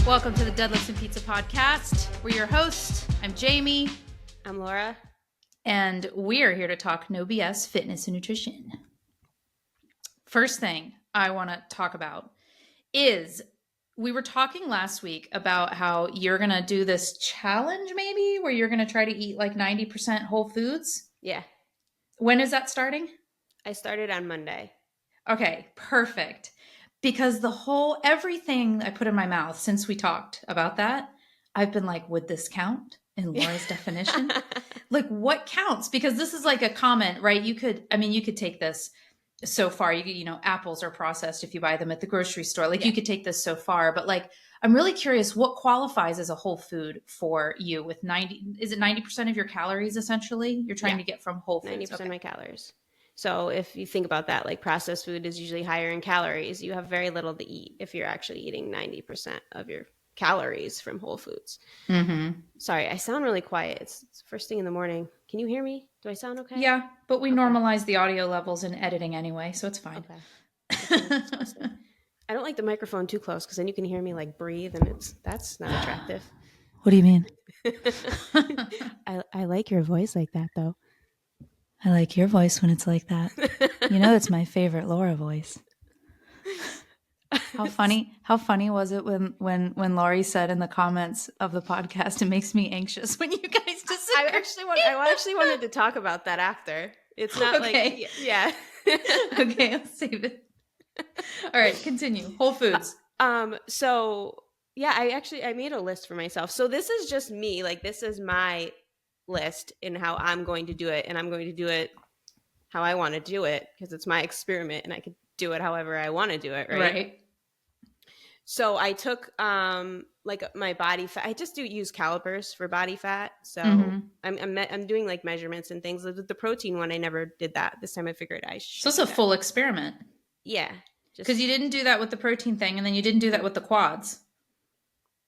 Welcome to the Deadlifts and Pizza podcast. We're your hosts. I'm Jamie. I'm Laura. And we are here to talk no BS fitness and nutrition. First thing I want to talk about is we were talking last week about how you're going to do this challenge maybe where you're going to try to eat like 90% whole foods. Yeah. When is that starting? I started on Monday. Okay, perfect. Because everything I put in my mouth since we talked about that, I've been like, would this count in Laura's definition? Like what counts? Because this is like a comment, right? You could take this so far. Apples are processed if you buy them at the grocery store. Like you could take this so far, but like, I'm really curious what qualifies as a whole food for you with 90% of your calories essentially you're trying to get from whole foods? 90% of my calories. So if you think about that, like processed food is usually higher in calories. You have very little to eat if you're actually eating 90% of your calories from whole foods. Mm-hmm. Sorry, I sound really quiet. It's first thing in the morning. Can you hear me? Do I sound okay? Yeah, but we normalize the audio levels in editing anyway, so it's fine. Okay. I don't like the microphone too close because then you can hear me like breathe and that's not attractive. What do you mean? I like your voice like that though. I like your voice when it's like that. You know, it's my favorite Laura voice. How funny was it when Laurie said in the comments of the podcast, it makes me anxious when you guys disagree. I actually wanted to talk about that after. It's not like, yeah. Okay, I'll save it. All right, continue. Whole foods. So yeah, I made a list for myself. So this is just me. Like this is my list in how I'm going to do it, and I'm going to do it how I want to do it because it's my experiment and I can do it however I want to do it, right? So I took like my body fat. I just use calipers for body fat. So I'm doing like measurements and things. The protein one, I never did that. This time I figured I should. So it's a full experiment. Yeah. Because you didn't do that with the protein thing, and then you didn't do that with the quads.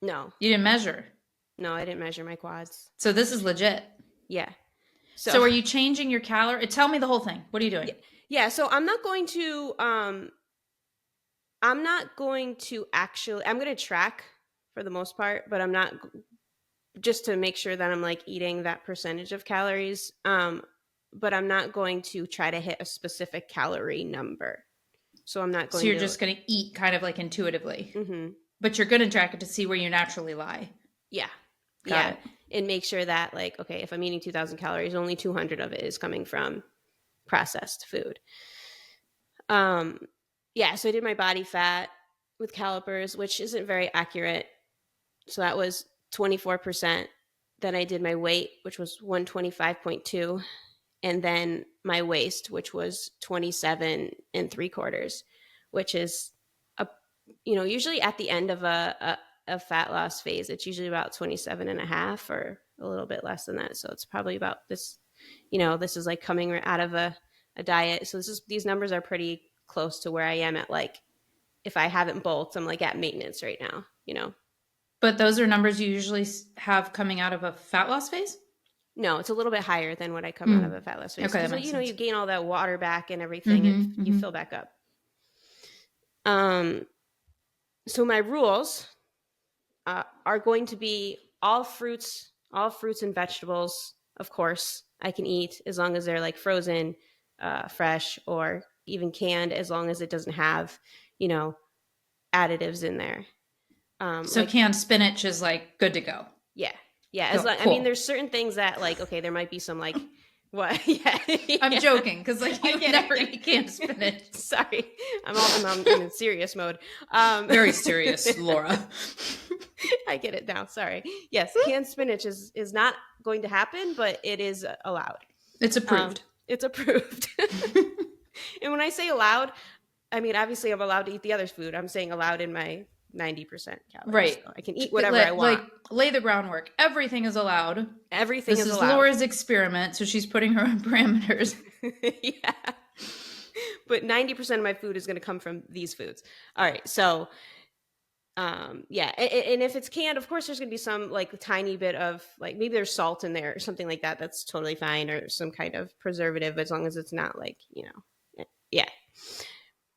No. You didn't measure. No, I didn't measure my quads. So this is legit. Yeah. So are you changing your calorie? Tell me the whole thing. What are you doing? Yeah. So I'm not going to I'm going to track for the most part, but I'm not, just to make sure that I'm like eating that percentage of calories. But I'm not going to try to hit a specific calorie number. So I'm not going to. So you're just going to eat kind of like intuitively. Mm-hmm. But you're going to track it to see where you naturally lie. Yeah. Got it. And make sure that like, okay, if I'm eating 2,000 calories, only 200 of it is coming from processed food. Yeah, so I did my body fat with calipers, which isn't very accurate. So that was 24%. Then I did my weight, which was 125.2. And then my waist, which was 27 3/4, which is usually at the end of a fat loss phase, it's usually about 27.5 or a little bit less than that. So it's probably about this, this is like coming out of a diet. So these numbers are pretty close to where I am at, like, if I haven't bulked, I'm like at maintenance right now, But those are numbers you usually have coming out of a fat loss phase? No, it's a little bit higher than what I come out of a fat loss phase. Okay, that makes sense. You gain all that water back and everything, and you fill back up. So my rules are going to be all fruits and vegetables. Of course, I can eat as long as they're like frozen, fresh, or even canned, as long as it doesn't have, additives in there. So canned spinach is like good to go. Yeah. Yeah. Cool. I mean, there's certain things that like, okay, there might be some like, what? Yeah. I'm joking because like you never eat canned spinach. Sorry. I'm in serious mode. Very serious, Laura. I get it now. Sorry. Yes. Canned spinach is not going to happen, but it is allowed. It's approved. It's approved. And when I say allowed, I mean, obviously I'm allowed to eat the other food. I'm saying allowed in my 90% calories. Right. So I can eat whatever I want. Like lay the groundwork. Everything is allowed. Everything is allowed. This is Laura's experiment, so she's putting her own parameters. Yeah. But 90% of my food is going to come from these foods. All right. So, yeah. And if it's canned, of course, there's going to be some like tiny bit of like, maybe there's salt in there or something like that. That's totally fine. Or some kind of preservative, as long as it's not like, yeah.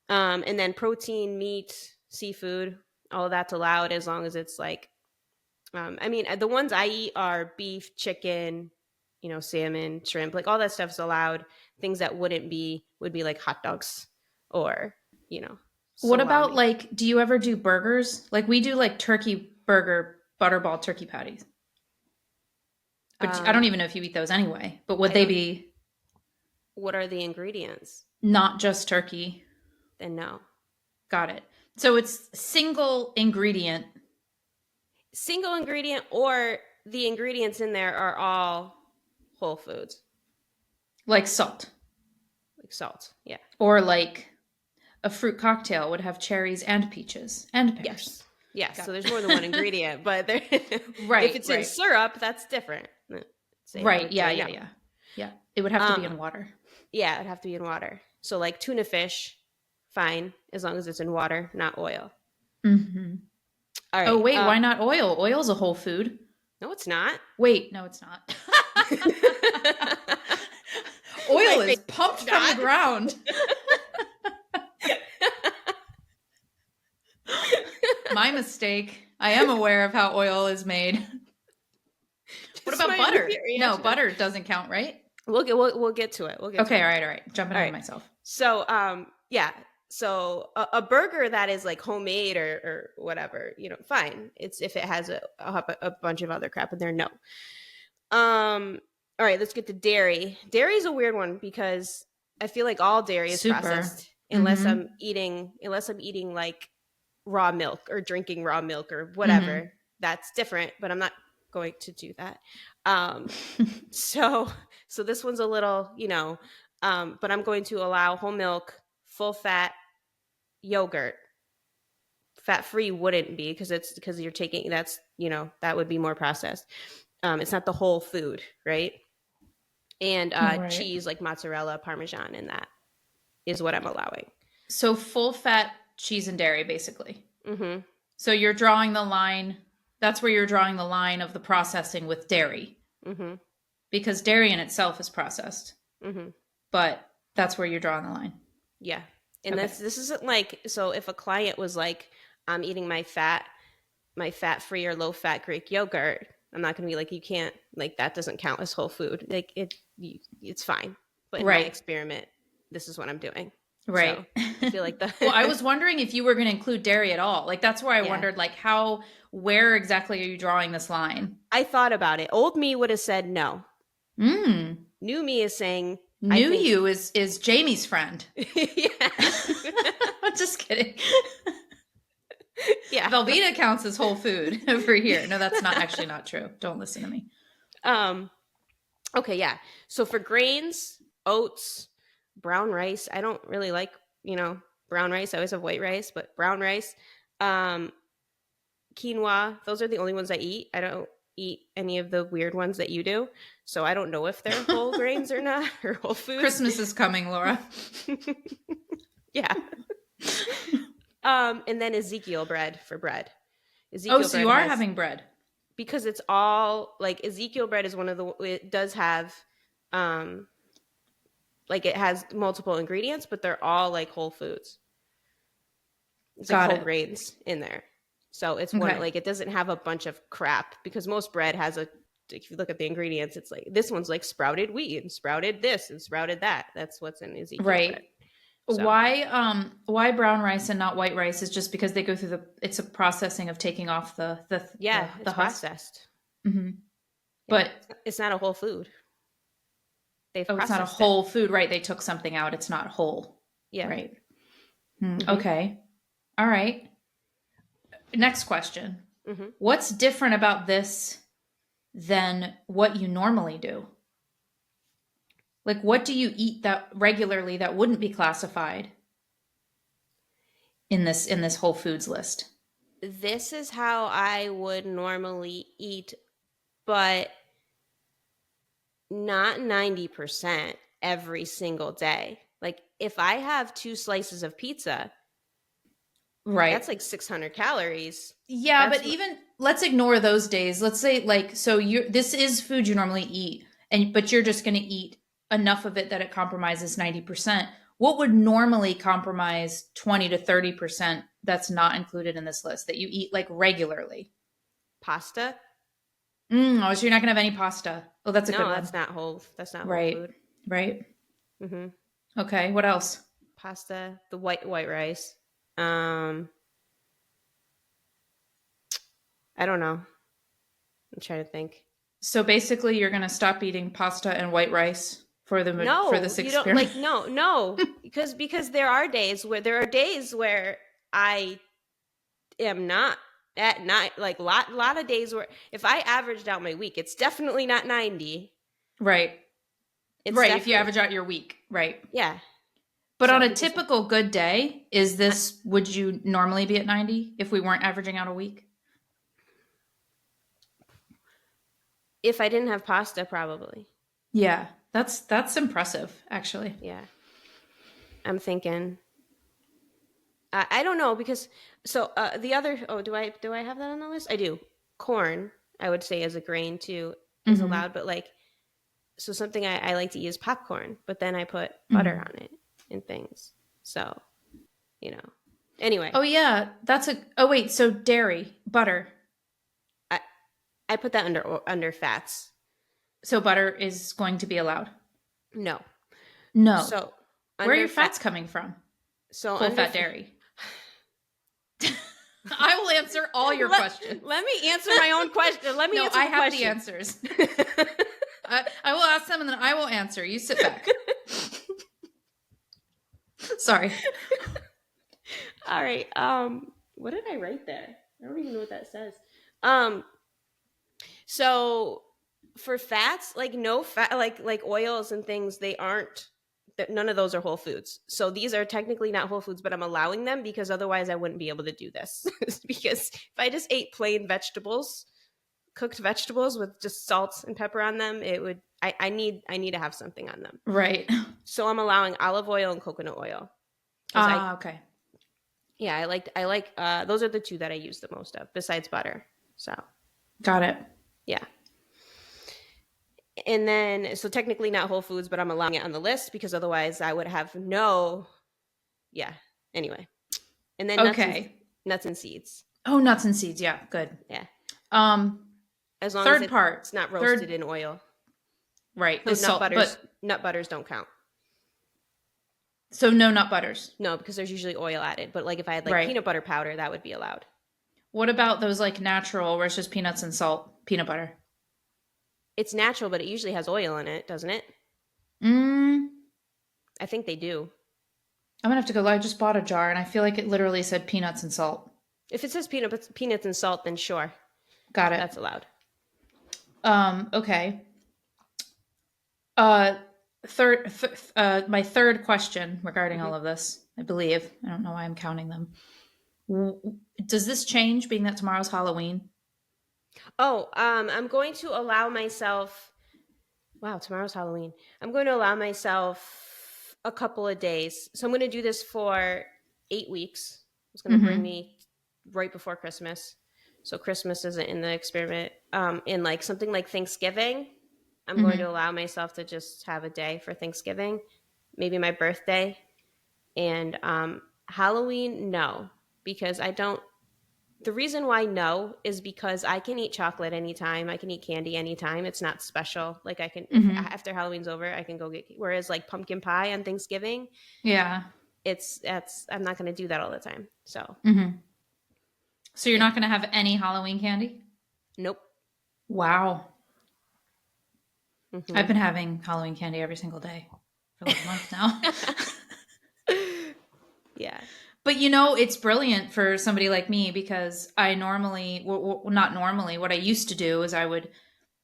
And then protein, meat, seafood. all that's allowed as long as it's like, I mean, the ones I eat are beef, chicken, salmon, shrimp, like all that stuff's allowed. Things that wouldn't be would be like hot dogs or, What about salami. like, do you ever do burgers? Like we do like turkey burger, butterball turkey patties. But I don't even know if you eat those anyway. But would I they don't. be What are the ingredients? not just turkey? Then no. Got it. So it's single ingredient. Single ingredient, or the ingredients in there are all whole foods, Like salt. like salt. Yeah. Or like a fruit cocktail would have cherries and peaches and pears. Yes. So there's more than one ingredient, but there, Right. if it's in syrup, that's different. Right. Yeah. Yeah. It would have to be in water. Yeah, it'd have to be in water. So like tuna fish, fine, as long as it's in water, not oil. Mm-hmm. All right. Oh, wait, why not oil? Oil's a whole food. No, it's not. Wait, no, it's not. Oil is pumped from the ground. My mistake. I am aware of how oil is made. What about butter? No, butter doesn't count, right? We'll get to it. Okay, all right. Jumping ahead of myself. So, yeah. So a burger that is like homemade or whatever, fine. It's if it has a bunch of other crap in there, no. All right, let's get to dairy. Dairy is a weird one because I feel like all dairy is processed unless I'm eating like raw milk or drinking raw milk or whatever. That's different, but I'm not going to do that. So this one's a little, but I'm going to allow whole milk, full fat yogurt. Fat free wouldn't be because you're taking that would be more processed. It's not the whole food, right? And cheese like mozzarella, Parmesan, and that is what I'm allowing. So full fat cheese and dairy, basically. Mm-hmm. So you're drawing the line. That's where you're drawing the line of the processing with dairy. Mm-hmm. Because dairy in itself is processed. Mm-hmm. But that's where you're drawing the line. Yeah. And this isn't like, so if a client was like, I'm eating my fat-free or low-fat Greek yogurt, I'm not going to be like, you can't, like, that doesn't count as whole food. Like, it's fine. But in my experiment, this is what I'm doing. Right. So I feel like Well, I was wondering if you were going to include dairy at all. Like, that's where I wondered, like, where exactly are you drawing this line? I thought about it. Old me would have said no. New me is saying... you is Jamie's friend. Yeah. I'm just kidding. Yeah. Velveeta counts as whole food over here. No, that's not true. Don't listen to me. Okay, yeah. So for grains, oats, brown rice, I don't really like, brown rice. I always have white rice, but brown rice, quinoa, those are the only ones I eat. I don't eat any of the weird ones that you do. So I don't know if they're whole grains or not, or whole foods. Christmas is coming, Laura. Yeah. And then Ezekiel bread for bread. So you are having bread. Because it's all, like, Ezekiel bread is it does have, like, it has multiple ingredients, but they're all, like, whole foods. It's like whole grains in there. So it's one, like, it doesn't have a bunch of crap, because most bread has if you look at the ingredients, it's like, this one's like sprouted wheat and sprouted this and sprouted that. That's what's in Ezekiel bread. So. Why brown rice and not white rice is just because they go through it's a processing of taking off the it's processed. Mm-hmm. Yeah, but it's not a whole food. It's not a whole food, right? They took something out. It's not whole. Yeah. Right. Okay. All right. Next question. What's different about this than what you normally do? Like, what do you eat that regularly that wouldn't be classified in this Whole Foods list? This is how I would normally eat, but not 90% every single day. Like, if I have 2 slices of pizza, right, that's like 600 calories. Yeah, but even let's ignore those days. Let's say, like, so this is food you normally eat, but you're just going to eat enough of it that it compromises 90%. What would normally compromise 20 to 30% that's not included in this list that you eat like regularly? Pasta? Oh, so you're not gonna have any pasta. Oh, that's a good No, one. that's not whole Right. food. Right. Mm-hmm. Okay. What else? Pasta, the white rice. I don't know. I'm trying to think. So basically, you're gonna stop eating pasta and white rice for No, this you don't experiment. like no, because there are days where I am not at night, like lot of days where if I averaged out my week, it's definitely not 90. Right. It's Right. If you definitely average out your week. Right. yeah. But on So a because typical good day, would you normally be at 90 if we weren't averaging out a week? if I didn't have pasta, probably. Yeah. That's impressive, actually. Yeah. I'm thinking I don't know because the other do I have that on the list? I do. Corn, I would say as a grain too is Mm-hmm. allowed, but like so something I like to eat is popcorn, but then I put butter Mm-hmm. on it and things. So, you know. Anyway, Oh yeah, oh wait, so dairy, butter. I I put that under fats. So butter is going to be allowed. No. No. So Where are under your fat fats coming from? so Full under fat dairy. I will answer all your questions. let me answer my own question. Let me No, answer I the have question. the answers. I will ask them and then I will answer. You sit back. Sorry. All right. What did I write there? I don't even know what that says. Um, so for fats, like no fat, like oils and things, they aren't. None of those are whole foods. So these are technically not whole foods, but I'm allowing them because otherwise I wouldn't be able to do this. Because if I just ate plain vegetables, cooked vegetables with just salt and pepper on them, it would. I need to have something on them. Right. So I'm allowing olive oil and coconut oil. Okay. Yeah, I like those are the two that I use the most of besides butter. So, Got it. yeah. And then so technically not whole foods, but I'm allowing it on the list because otherwise I would have no yeah. Anyway. And then Okay. nuts and seeds. Oh, nuts and seeds. Yeah, good. Yeah. Um, As long third as part. it's not roasted in oil. Right. So The salt, but nut butters don't count. so no nut butters. No, because there's usually oil added. But like if I had like Right. peanut butter powder, that would be allowed. What about those like natural where it's just peanuts and salt, peanut butter? It's natural, but it usually has oil in it, doesn't it? Mm, I think they do. I'm gonna have to go. I just bought a jar and I feel like it literally said peanuts and salt. If it says peanuts and salt, then sure. Got it. That's allowed. Okay. My third question regarding all of this, I believe. I don't know why I'm counting them. Does this change being that tomorrow's Halloween? Oh, I'm going to allow myself. Wow, tomorrow's Halloween. I'm going to allow myself a couple of days. So I'm going to do this for 8 weeks. It's going to bring me right before Christmas. So Christmas isn't in the experiment. In like something like Thanksgiving, I'm going to allow myself to just have a day for Thanksgiving, maybe my birthday, and Halloween. No, because I don't. The reason why no is because I can eat chocolate anytime. I can eat candy anytime. It's not special. Like I can after Halloween's over, I can go get. Whereas like pumpkin pie on Thanksgiving, Yeah. I'm not going to do that all the time. So. So you're not going to have any Halloween candy? Nope. Wow. I've been having Halloween candy every single day for like a month now. Yeah. But it's brilliant for somebody like me because I normally, not normally, what I used to do is I would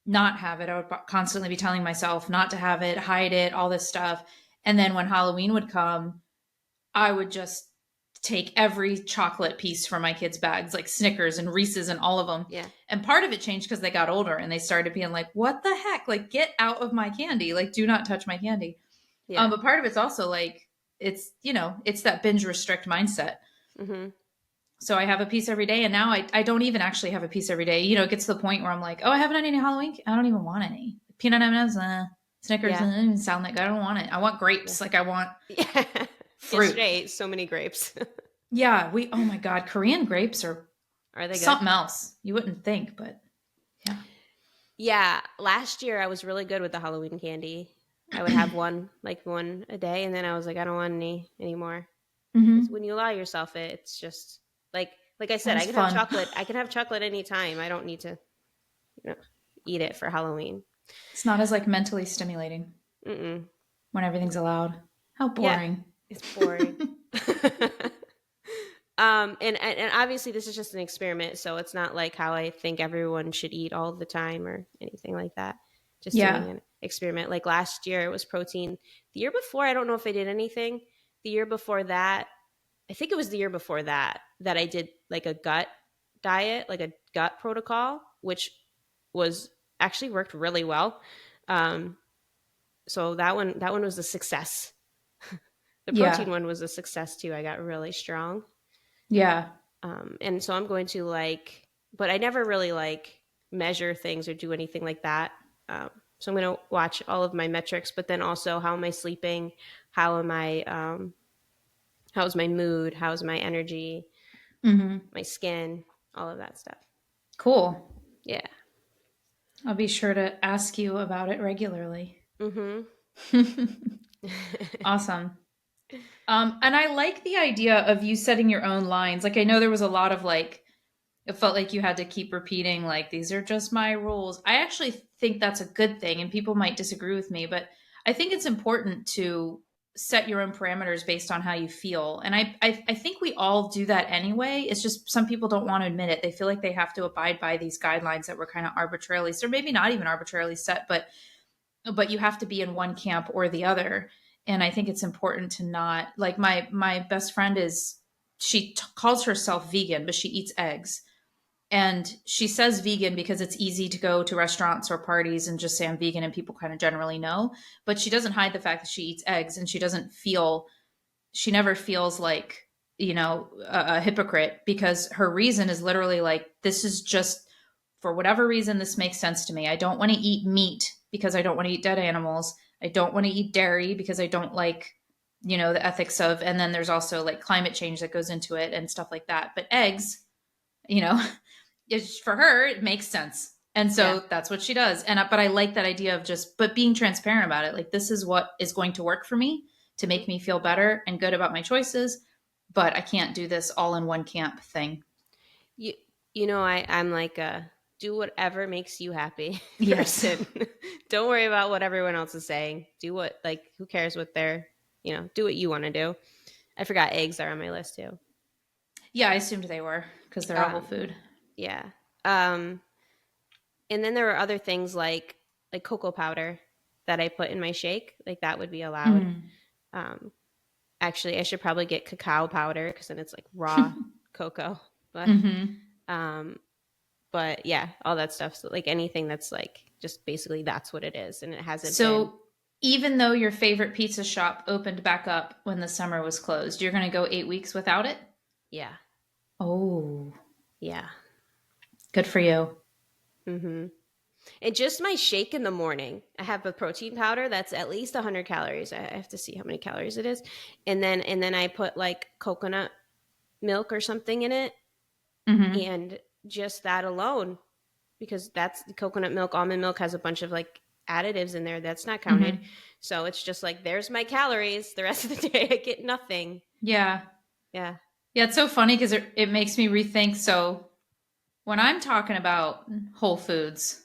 not have it. I would constantly be telling myself not to have it, hide it, all this stuff. And then when Halloween would come, I would just take every chocolate piece from my kids' bags, like Snickers and Reese's and all of them. Yeah. And part of it changed because they got older and they started being like, what the heck? Like, get out of my candy. Like, do not touch my candy. Yeah. But part of it's also like, it's that binge restrict mindset. So I have a piece every day. And now I don't even actually have a piece every day. It gets to the point where I'm like, oh, I haven't had any Halloween. I don't even want any. Peanut M&Ms, Snickers Yeah. doesn't even sound that good. I don't want it. I want Yeah. grapes. Like I want Yeah. fruit. Yesterday I ate so many grapes. Yeah, oh my God, Korean grapes are Are they good? something else. You wouldn't think, but yeah. Yeah. Last year I was really good with the Halloween candy. I would have one a day, and then I was like, I don't want any anymore. Because Hmm. when you allow yourself it, it's just like I said, Sounds fun. I can have chocolate anytime. I don't need to, you know, eat it for Halloween. It's not as like mentally stimulating Mm-mm. when everything's allowed. How Yeah, boring. it's boring. And obviously this is just an experiment, so it's not like how I think everyone should eat all the time or anything like that. Just Yeah. doing an experiment. Like last year it was protein. The year before, I don't know if I did anything. The year before that, I think it was the year before that I did like a gut diet, like a gut protocol, which was actually worked really well. Um, so that one was a success. The protein Yeah. one was a success too. I got really strong. Yeah. And so I'm going to but I never really measure things or do anything like that. So I'm going to watch all of my metrics, but then also how am I sleeping? How am I, how's my mood? How's my energy? Hmm. My skin? All of that stuff. Cool. Yeah. I'll be sure to ask you about it regularly. Mm-hmm. Awesome. And I like the idea of you setting your own lines. Like I know there was a lot of like it felt like you had to keep repeating like these are just my rules. I actually think that's a good thing and people might disagree with me, but I think it's important to set your own parameters based on how you feel. And I think we all do that anyway. It's just some people don't want to admit it. They feel like they have to abide by these guidelines that were kind of arbitrarily, so maybe not even arbitrarily set, but you have to be in one camp or the other. And I think it's important to not like my best friend is calls herself vegan, but she eats eggs. And she says vegan because it's easy to go to restaurants or parties and just say I'm vegan and people kind of generally know. But she doesn't hide the fact that she eats eggs and she never feels like, a hypocrite because her reason is literally like, this is just for whatever reason, this makes sense to me. I don't want to eat meat because I don't want to eat dead animals. I don't want to eat dairy because I don't like, the ethics of, and then there's also like climate change that goes into it and stuff like that. But eggs, you know, for her it makes sense, and Yeah. so that's what she does. But I like that idea of but being transparent about it, like this is what is going to work for me to Mm-hmm. make me feel better and good about my choices, but I can't do this all in one camp thing. You, I'm like a do whatever makes you happy Yes. person. Don't worry about what everyone else is saying. Do who cares what they're, do what you want to do. I forgot eggs are on my list too. Yeah, I assumed they were because they're a whole Um, food. yeah. Um, and then there are other things like cocoa powder that I put in my shake. Like that would be allowed. Mm. Um, actually, I should probably get cacao powder because then it's like raw cocoa. But Hmm. um, but yeah, all that stuff. So like anything that's like just basically that's what it is, and it hasn't been. So even though your favorite pizza shop opened back up when the summer was closed, you're going to go 8 weeks without it? Yeah, Oh, yeah. good for you. Mm-hmm. And just my shake in the morning, I have a protein powder that's at least 100 calories. I have to see how many calories it is, and then I put like coconut milk or something in it, Hmm. and just that alone, because that's coconut milk, almond milk has a bunch of like additives in there that's not counted. Hmm. So it's just like there's my calories. The rest of the day I get nothing. Yeah. Yeah. Yeah, it's so funny because it makes me rethink. So when I'm talking about whole foods,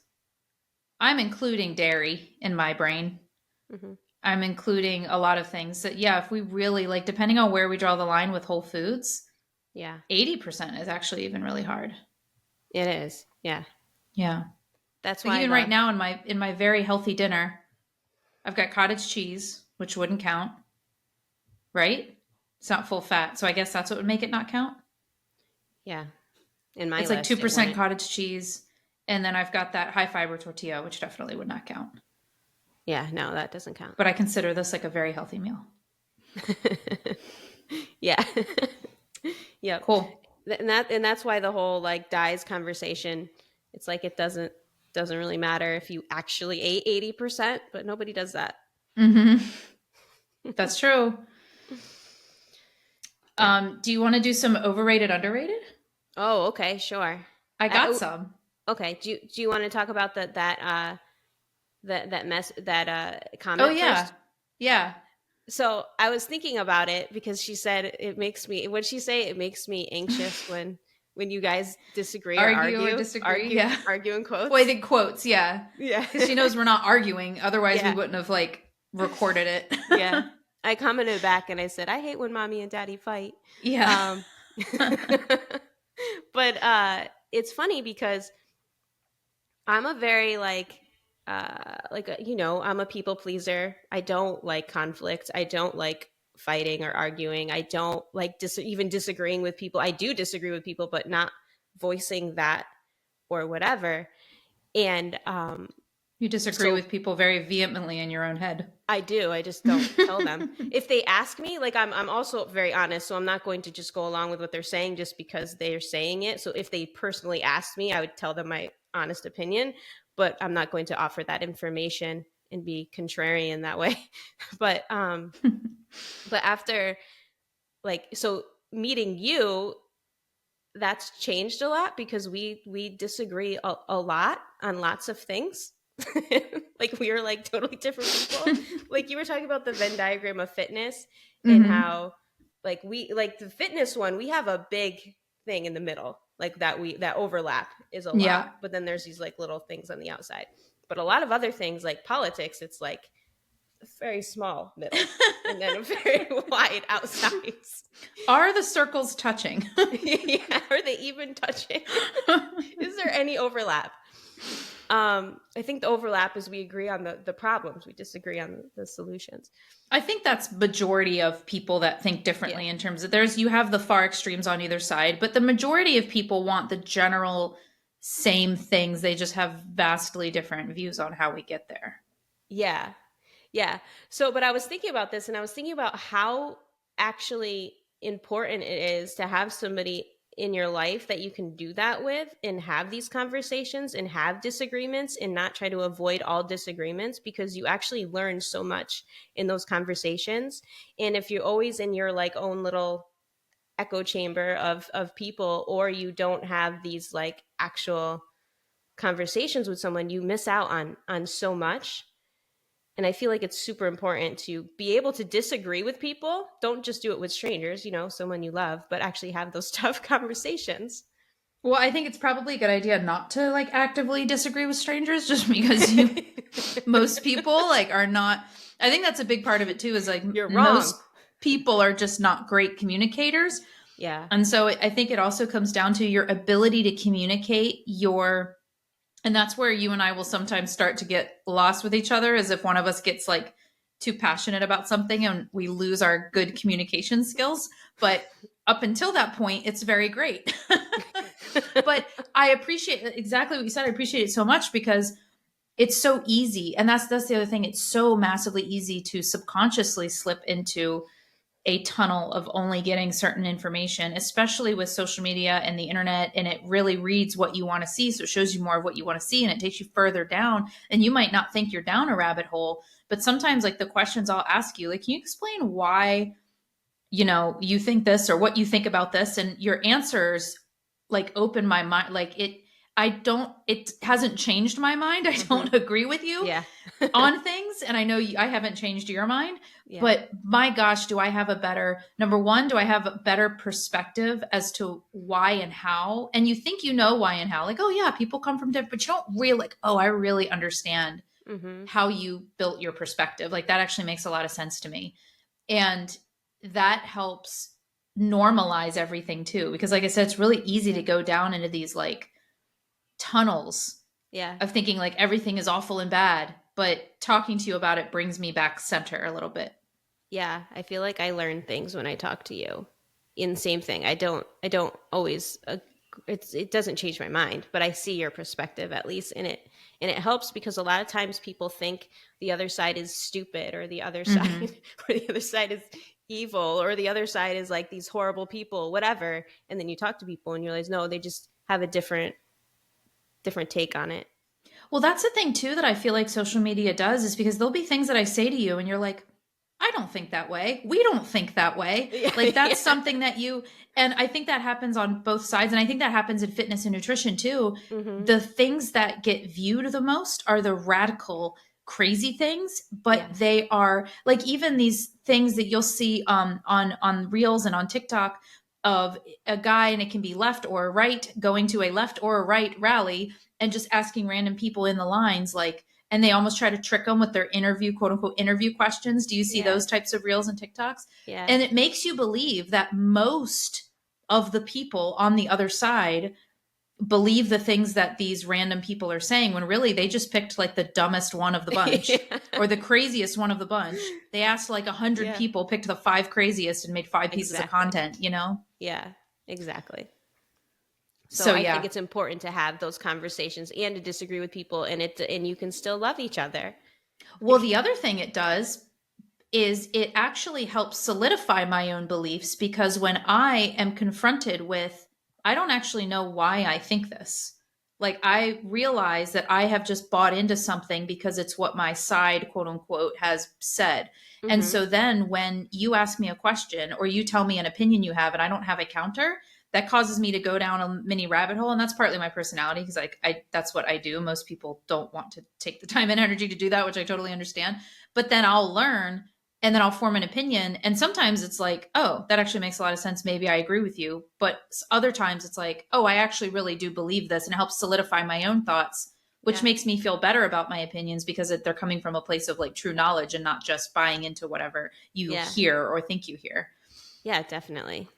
I'm including dairy in my brain. Mm-hmm. I'm including a lot of things that, yeah, if we really like, depending on where we draw the line with whole foods, Yeah. 80% is actually even really hard. It is. Yeah. Yeah. That's Like why even right the now in my very healthy dinner, I've got cottage cheese, which wouldn't count, right? It's not full fat. So I guess that's what would make it not count. yeah, in my It's like list it 2% wouldn't. cottage cheese. And then I've got that high fiber tortilla, which definitely would not count. Yeah, no, that doesn't count. But I consider this like a very healthy meal. Yeah. Yep. Cool. And that's why the whole like dyes conversation, it's like it doesn't doesn't really matter if you actually ate 80%, but nobody does that. That's true. Yeah. Do you want to do some overrated, underrated? Oh, okay, sure. I got Oh, some. okay. Do you want to talk about that Oh comment yeah. first? Yeah. So I was thinking about it because she said it makes me. What'd she say? It makes me anxious when you guys disagree or Argue or disagree. Yeah. argue in Well, I quotes. think quotes, yeah. Yeah, Because she knows we're not arguing. Otherwise, we yeah, wouldn't have like recorded it. yeah. I commented back and I said I hate when mommy and daddy fight. Yeah. Um, but it's funny because I'm a very I'm a people pleaser. I don't like conflict. I don't like fighting or arguing. I don't like even disagreeing with people. I do disagree with people, but not voicing that or whatever. And You disagree so with people very vehemently in your own head. I do. I just don't tell them. If they ask me, like I'm also very honest, so I'm not going to just go along with what they're saying just because they're saying it. So if they personally asked me, I would tell them my honest opinion, but I'm not going to offer that information and be contrarian that way. but but after so meeting you, that's changed a lot because we disagree a lot on lots of things. Like we are like totally different people. Like you were talking about the Venn diagram of fitness and how like the fitness one, we have a big thing in the middle, like that overlap is a lot, Yeah. but then there's these like little things on the outside. But a lot of other things like politics, it's like a very small middle and then a very wide outsides. Are the circles touching? Yeah, are they even touching? Is there any overlap? I think the overlap is we agree on the problems, we disagree on the solutions. I think that's majority of people that think differently in terms of you have the far extremes on either side, but the majority of people want the general same things. They just have vastly different views on how we get there. Yeah. Yeah. So, but I was thinking about this and I was thinking about how actually important it is to have somebody in your life that you can do that with and have these conversations and have disagreements and not try to avoid all disagreements, because you actually learn so much in those conversations. And if you're always in your like own little echo chamber of people, or you don't have these like actual conversations with someone, you miss out on so much. And I feel like it's super important to be able to disagree with people. Don't just do it with strangers, someone you love, but actually have those tough conversations. Well, I think it's probably a good idea not to like actively disagree with strangers, just because most people like are not. I think that's a big part of it too, is like You're wrong. most people are just not great communicators. Yeah. And so I think it also comes down to your ability to communicate and that's where you and I will sometimes start to get lost with each other, as if one of us gets like too passionate about something and we lose our good communication skills. But up until that point, it's very great. But I appreciate exactly what you said. I appreciate it so much because it's so easy. And that's the other thing. It's so massively easy to subconsciously slip into a tunnel of only getting certain information, especially with social media and the internet. And it really reads what you want to see. So it shows you more of what you want to see and it takes you further down. And you might not think you're down a rabbit hole, but sometimes like the questions I'll ask you, like, can you explain why, you think this or what you think about this? And your answers like open my mind. Like it hasn't changed my mind. I don't agree with you on things. And I know I haven't changed your mind, but my gosh, do I have number one, do I have a better perspective as to why and how? And you think why and how, like, oh yeah, people come from different, but you don't really like, oh, I really understand how you built your perspective. Like that actually makes a lot of sense to me. And that helps normalize everything too. Because like I said, it's really easy to go down into these like tunnels of thinking like everything is awful and bad, but talking to you about it brings me back center a little bit. Yeah, I feel like I learn things when I talk to you. In the same thing, I don't always it doesn't change my mind, but I see your perspective at least in it, and it helps because a lot of times people think the other side is stupid, or the other side or the other side is evil, or the other side is like these horrible people, whatever, and then you talk to people and you realize no, they just have a different take on it. Well, that's the thing too that I feel like social media does, is because there'll be things that I say to you and you're like, I don't think that way. We don't think that way. Yeah, Like that's yeah. something that and I think that happens on both sides. And I think that happens in fitness and nutrition too. Mm-hmm. The things that get viewed the most are the radical, crazy things, but Yes. they are like even these things that you'll see on Reels and on TikTok of a guy, and it can be left or right, going to a left or a right rally and just asking random people in the lines like, and they almost try to trick them with their interview, quote unquote, interview questions. Do you see Yeah. those types of reels and TikToks? Yeah. And it makes you believe that most of the people on the other side believe the things that these random people are saying, when really they just picked like the dumbest one of the bunch Yeah. or the craziest one of the bunch. They asked like 100 Yeah. people, picked the 5 craziest and made 5 pieces of Exactly. content, you know? Yeah, exactly. So So I think yeah. it's important to have those conversations and to disagree with people, and you can still love each other. Well, the other thing it does is it actually helps solidify my own beliefs, because when I am confronted with, I don't actually know why I think this. Like I realize that I have just bought into something because it's what my side, quote unquote, has said. And Mm-hmm. so then when you ask me a question or you tell me an opinion you have and I don't have a counter, that causes me to go down a mini rabbit hole. And that's partly my personality, because like that's what I do. Most people don't want to take the time and energy to do that, which I totally understand. But then I'll learn and then I'll form an opinion. And sometimes it's like, oh, that actually makes a lot of sense. Maybe I agree with you. But other times it's like, oh, I actually really do believe this, and it helps solidify my own thoughts, which Yeah. makes me feel better about my opinions because they're coming from a place of like true knowledge and not just buying into whatever you Yeah. hear or think you hear. Yeah, definitely.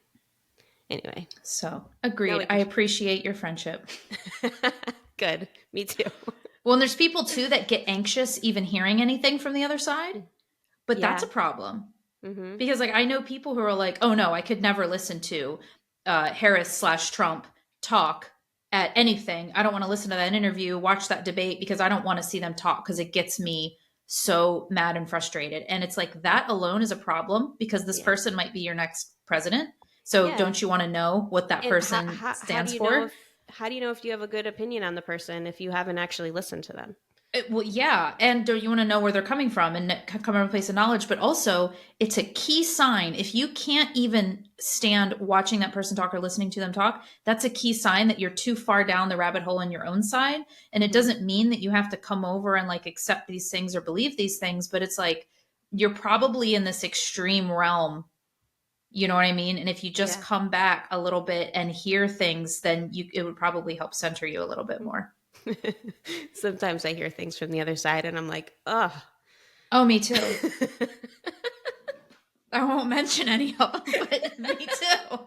Anyway. So Now agreed. we I can... appreciate your friendship. Good. Me too. Well, and there's people too that get anxious even hearing anything from the other side, but that's Yeah. a problem. Mm-hmm. Because like I know people who are like, oh no, I could never listen to Harris/Trump talk at anything. I don't want to listen to that interview, watch that debate, because I don't want to see them talk, because it gets me so mad and frustrated. And it's like that alone is a problem, because this Yeah. person might be your next president. So Yeah. don't you want to know what that And person how do stands you know for? if how do you know if you have a good opinion on the person if you haven't actually listened to them? Well, yeah. And do you want to know where they're coming from and come from a place of knowledge? But also, it's a key sign. If you can't even stand watching that person talk or listening to them talk, that's a key sign that you're too far down the rabbit hole in your own side. And it Mm-hmm. doesn't mean that you have to come over and like accept these things or believe these things, but it's like you're probably in this extreme realm. You know what I mean? And if you just Yeah. come back a little bit and hear things, then it would probably help center you a little bit more. Sometimes I hear things from the other side and I'm like, ugh. Oh, me too. I won't mention any of them, but me too.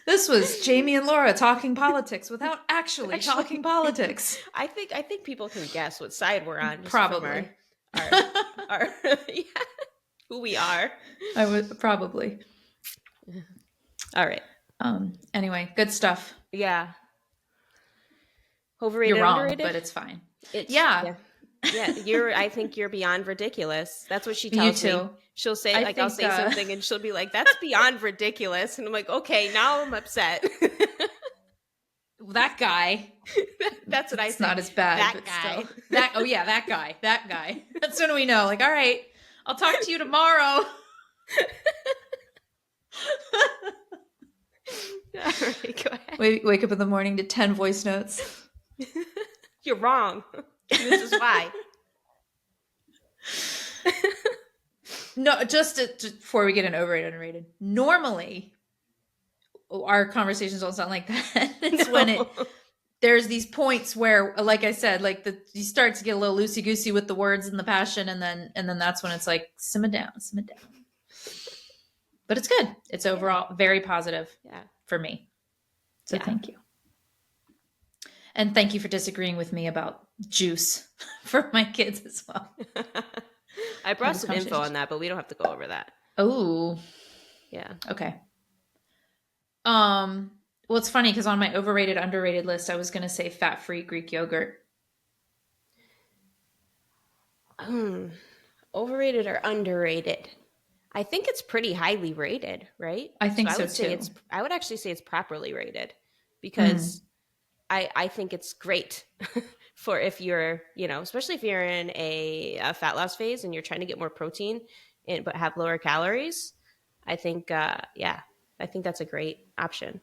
This was Jamie and Laura talking politics without actually talking politics. I think people can guess what side we're on. Just Probably. From our yeah, who we are. I would probably. All right. Anyway, good stuff. Yeah. Overrated, You're wrong, underrated? but it's fine. Yeah. I think you're beyond ridiculous. That's what she tells You me. too. She'll say, I'll say something and she'll be like, that's beyond ridiculous. And I'm like, okay, now I'm upset. That guy. That's what I say. It's not as bad. That guy. That guy. That guy. That's when we know. Like, all right, I'll talk to you tomorrow. All right, go ahead. Wake up in the morning to 10 voice notes. You're wrong. This is why. No, just before we get an overrated, underrated. Normally, our conversations don't sound like that. It's No. when there's these points where, like I said, like you start to get a little loosey goosey with the words and the passion, and then that's when it's like simmer down. But it's good. It's overall very positive for me. So thank you. And thank you for disagreeing with me about juice for my kids as well. I brought some info on that, but we don't have to go over that. Oh. Yeah. Okay. Well, it's funny because on my overrated, underrated list, I was going to say fat-free Greek yogurt. Overrated or underrated? I think it's pretty highly rated, right? I think so too. I would actually say it's properly rated because I think it's great for if you're, especially if you're in a fat loss phase and you're trying to get more protein but have lower calories. I think, I think that's a great option.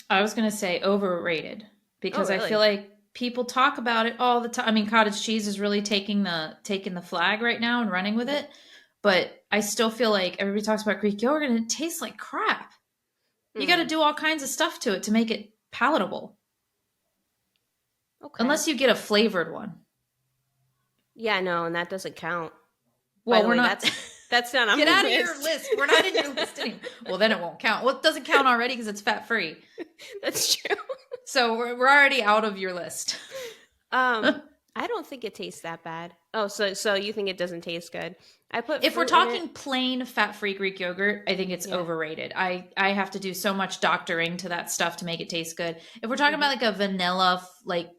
I was going to say overrated Oh, because I feel really? like people talk about it all the time. I mean, cottage cheese is really taking the flag right now and running with it, but I still feel like everybody talks about Greek yogurt and it tastes like crap. You got to Mm, do all kinds of stuff to it to make it palatable. okay. Unless you get a flavored one. Yeah, no, and that doesn't count. By Well, the we're way, not. that's not on Get my out of your list. list. We're not in your list anymore. Well, then it won't count. Well, it doesn't count already because it's fat free. That's true. So we're already out of your list. I don't think it tastes that bad. Oh, so you think it doesn't taste good? I put If we're fruit in it. talking plain fat-free Greek yogurt, I think it's Yeah. overrated. I have to do so much doctoring to that stuff to make it taste good. If we're talking Mhm. about like a vanilla, like,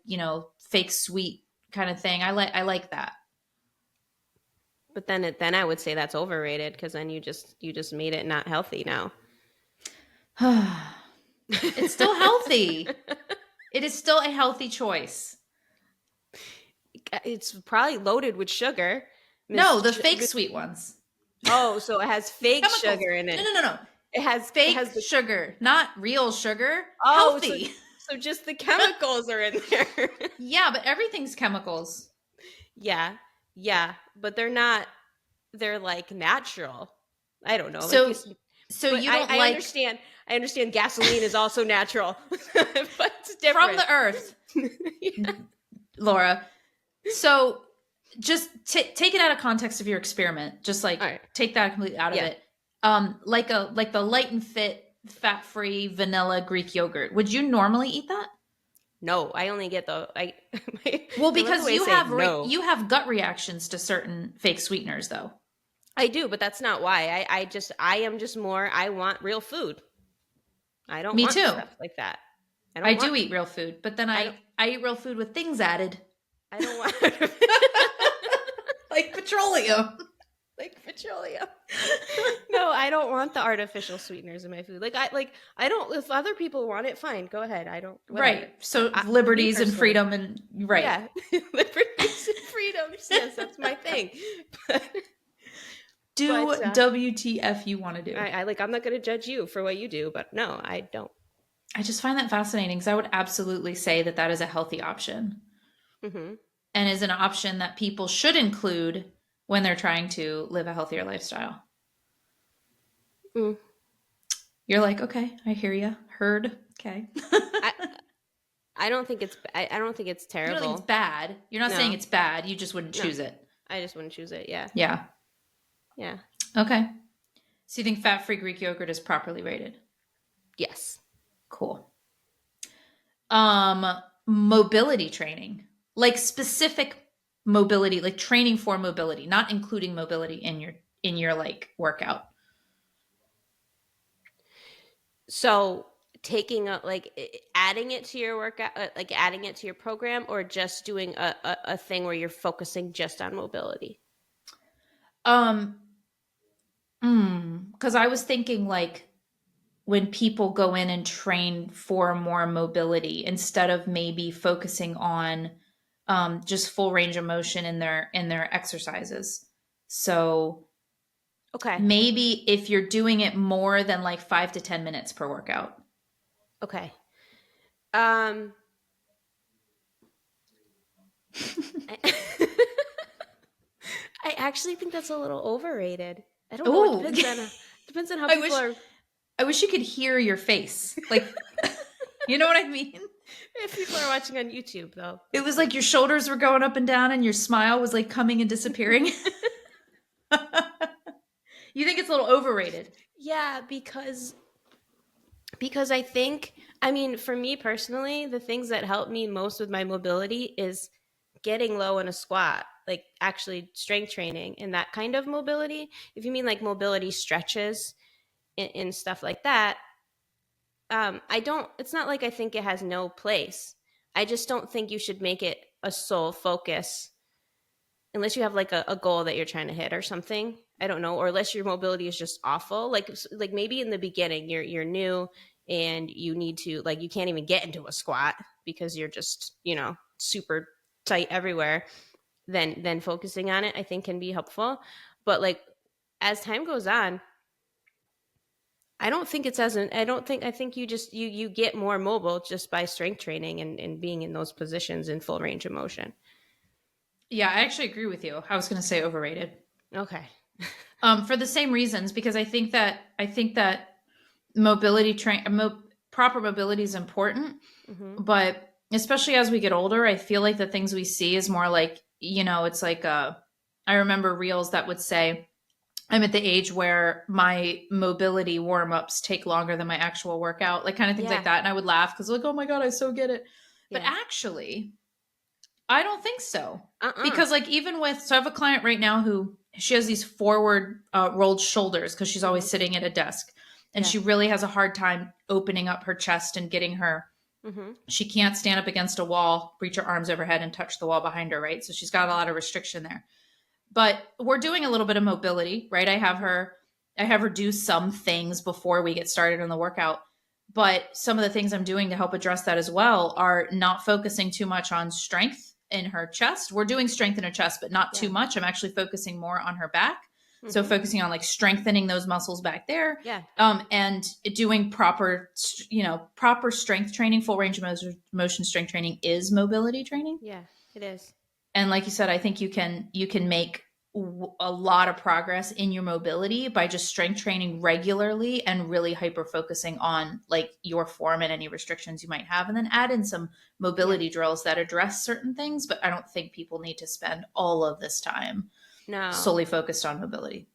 fake sweet kind of thing, I like that. But then I would say that's overrated because then you just made it not healthy now. It's still healthy. It is still a healthy choice. It's probably loaded with sugar. No, the fake sweet ones. Oh, so it has fake Chemicals. sugar in No, it. no, no, no. It Fake has the sugar, not real sugar. oh, so Healthy. so just the chemicals are in there. Yeah, but everything's chemicals. Yeah, yeah, but they're not. They're like natural. I don't know, like So this, so but you I, don't I like understand. I understand gasoline is also natural, but it's from different. the earth, Yeah. Laura. So just take it out of context of your experiment. Just like All right. take that completely out of Yeah. it. Like the light and fit, fat free vanilla Greek yogurt. Would you normally eat that? No, I only get the I. Well, I love the because way I you say have no. you have gut reactions to certain fake sweeteners, though. I do, but that's not why. I am just more. I want real food. I don't Me want too. stuff like that. I I don't do want. eat real food, but then I I don't. I eat real food with things added, I don't want. like petroleum. Like petroleum. No, I don't want the artificial sweeteners in my food. I don't. If other people want it, fine. Go ahead. I don't. Whatever. Right. So For me liberties and personally, freedom and right. yeah, liberties and freedoms. Yes, that's my thing. But, Do but WTF you want to do. I like. I'm not going to judge you for what you do, but no, I don't. I just find that fascinating because I would absolutely say that that is a healthy option Hmm. and is an option that people should include when they're trying to live a healthier lifestyle. Mm. You're like, okay, I hear you. Heard. Okay. I I don't think it's. I don't think it's You don't think it's terrible. bad. You're not saying No, it's bad. You just wouldn't no. choose it. I just wouldn't choose it. Yeah, Yeah. yeah, Okay. So you think fat-free Greek yogurt is properly rated? yes. Cool. Mobility training. Like specific mobility, like training for mobility, not including mobility in your like workout. So taking adding it to your workout, like adding it to your program, or just doing a thing where you're focusing just on mobility. Um because I was thinking like when people go in and train for more mobility instead of maybe focusing on just full range of motion in their exercises. So Okay. maybe if you're doing it more than like 5 to 10 minutes per workout. Okay. Um. I, I actually think that's a little overrated. I don't know. It Ooh. depends on how I people wish are. I wish you could hear your face. Like you know what I mean? If people are watching on YouTube, though, It was like your shoulders were going up and down and your smile was like coming and disappearing. You think it's a little overrated? yeah, because I think, I mean, for me personally, the things that help me most with my mobility is getting low in a squat, like actually strength training and that kind of mobility. If you mean like mobility stretches and stuff like that, I don't, it's not like I think it has no place. I just don't think you should make it a sole focus unless you have like a goal that you're trying to hit or something. I don't know, or unless your mobility is just awful. Like maybe in the beginning you're new and you need to, like, you can't even get into a squat. because you're just, super tight everywhere, then focusing on it, I think, can be helpful. But like as time goes on, I don't think it's as an, I think you just, you get more mobile just by strength training and being in those positions in full range of motion. Yeah, I actually agree with you. I was going to say overrated. Okay. For the same reasons, because I think that mobility proper mobility is important, Mm-hmm. but especially as we get older, I feel like the things we see is more like, it's like I remember reels that would say I'm at the age where my mobility warm-ups take longer than my actual workout, like kind of things like Yeah. that. And I would laugh because like, oh my God, I so get it. But Yeah. actually, I don't think so. Uh-uh. Because like so I have a client right now who she has these forward rolled shoulders because she's always Mm-hmm. sitting at a desk. And Yeah. she really has a hard time opening up her chest and getting her. Mm-hmm. She can't stand up against a wall, reach her arms overhead and touch the wall behind her, right? So she's got a lot of restriction there. But we're doing a little bit of mobility, right? I have her do some things before we get started on the workout. But some of the things I'm doing to help address that as well are not focusing too much on strength in her chest. We're doing strength in her chest, but not too Yeah. much. I'm actually focusing more on her back. So Mm-hmm. focusing on like strengthening those muscles back there, Yeah. and doing proper strength training. Full range of motion strength training is mobility training. Yeah. It is. And like you said, I think you can make a lot of progress in your mobility by just strength training regularly and really hyper focusing on like your form and any restrictions you might have, and then add in some Yeah. mobility drills that address certain things. But I don't think people need to spend all of this time No. solely focused on mobility.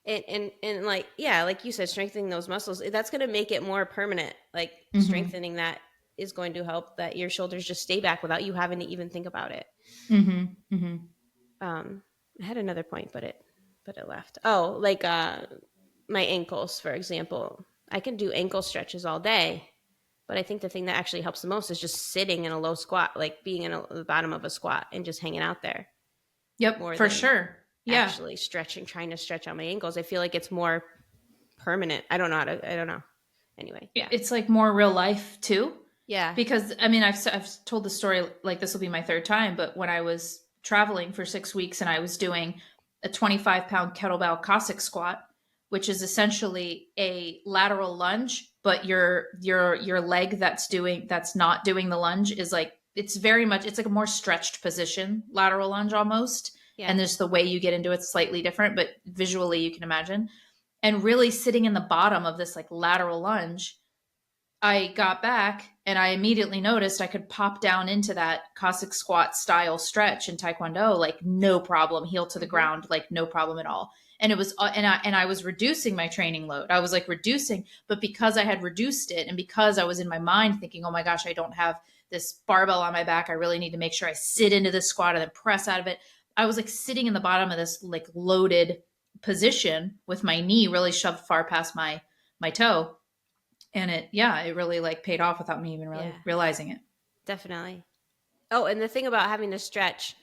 And like, yeah, like you said, strengthening those muscles, that's going to make it more permanent. Like Mm-hmm. strengthening that is going to help that your shoulders just stay back without you having to even think about it. Mm-hmm. Mm-hmm. um I had another point, but it left. Oh, like my ankles, for example. I can do ankle stretches all day, but I think the thing that actually helps the most is just sitting in a low squat, like being in the bottom of a squat and just hanging out there, Yep, more for than sure. Yeah. actually stretching, trying to stretch out my ankles. I feel like it's more permanent. I don't know I don't know. Anyway, yeah. It's like more real life too. Yeah. Because I mean, I've told the story, like this will be my third time, but when I was traveling for 6 weeks and I was doing a 25-pound kettlebell Cossack squat, which is essentially a lateral lunge, but your leg that's not doing the lunge is like, it's like a more stretched position lateral lunge almost. Yeah. And there's the way you get into it slightly different, but visually you can imagine. And really sitting in the bottom of this like lateral lunge, I got back and I immediately noticed I could pop down into that Cossack squat style stretch in Taekwondo, like no problem, heel to the Mm-hmm. ground, like no problem at all. And it was, and I was reducing my training load. I was like reducing, but because I had reduced it and because I was in my mind thinking, oh my gosh, I don't have this barbell on my back. I really need to make sure I sit into this squat and then press out of it. I was like sitting in the bottom of this like loaded position with my knee really shoved far past my toe, and it really like paid off without me even really Yeah. realizing it. Definitely. Oh, and the thing about having to stretch,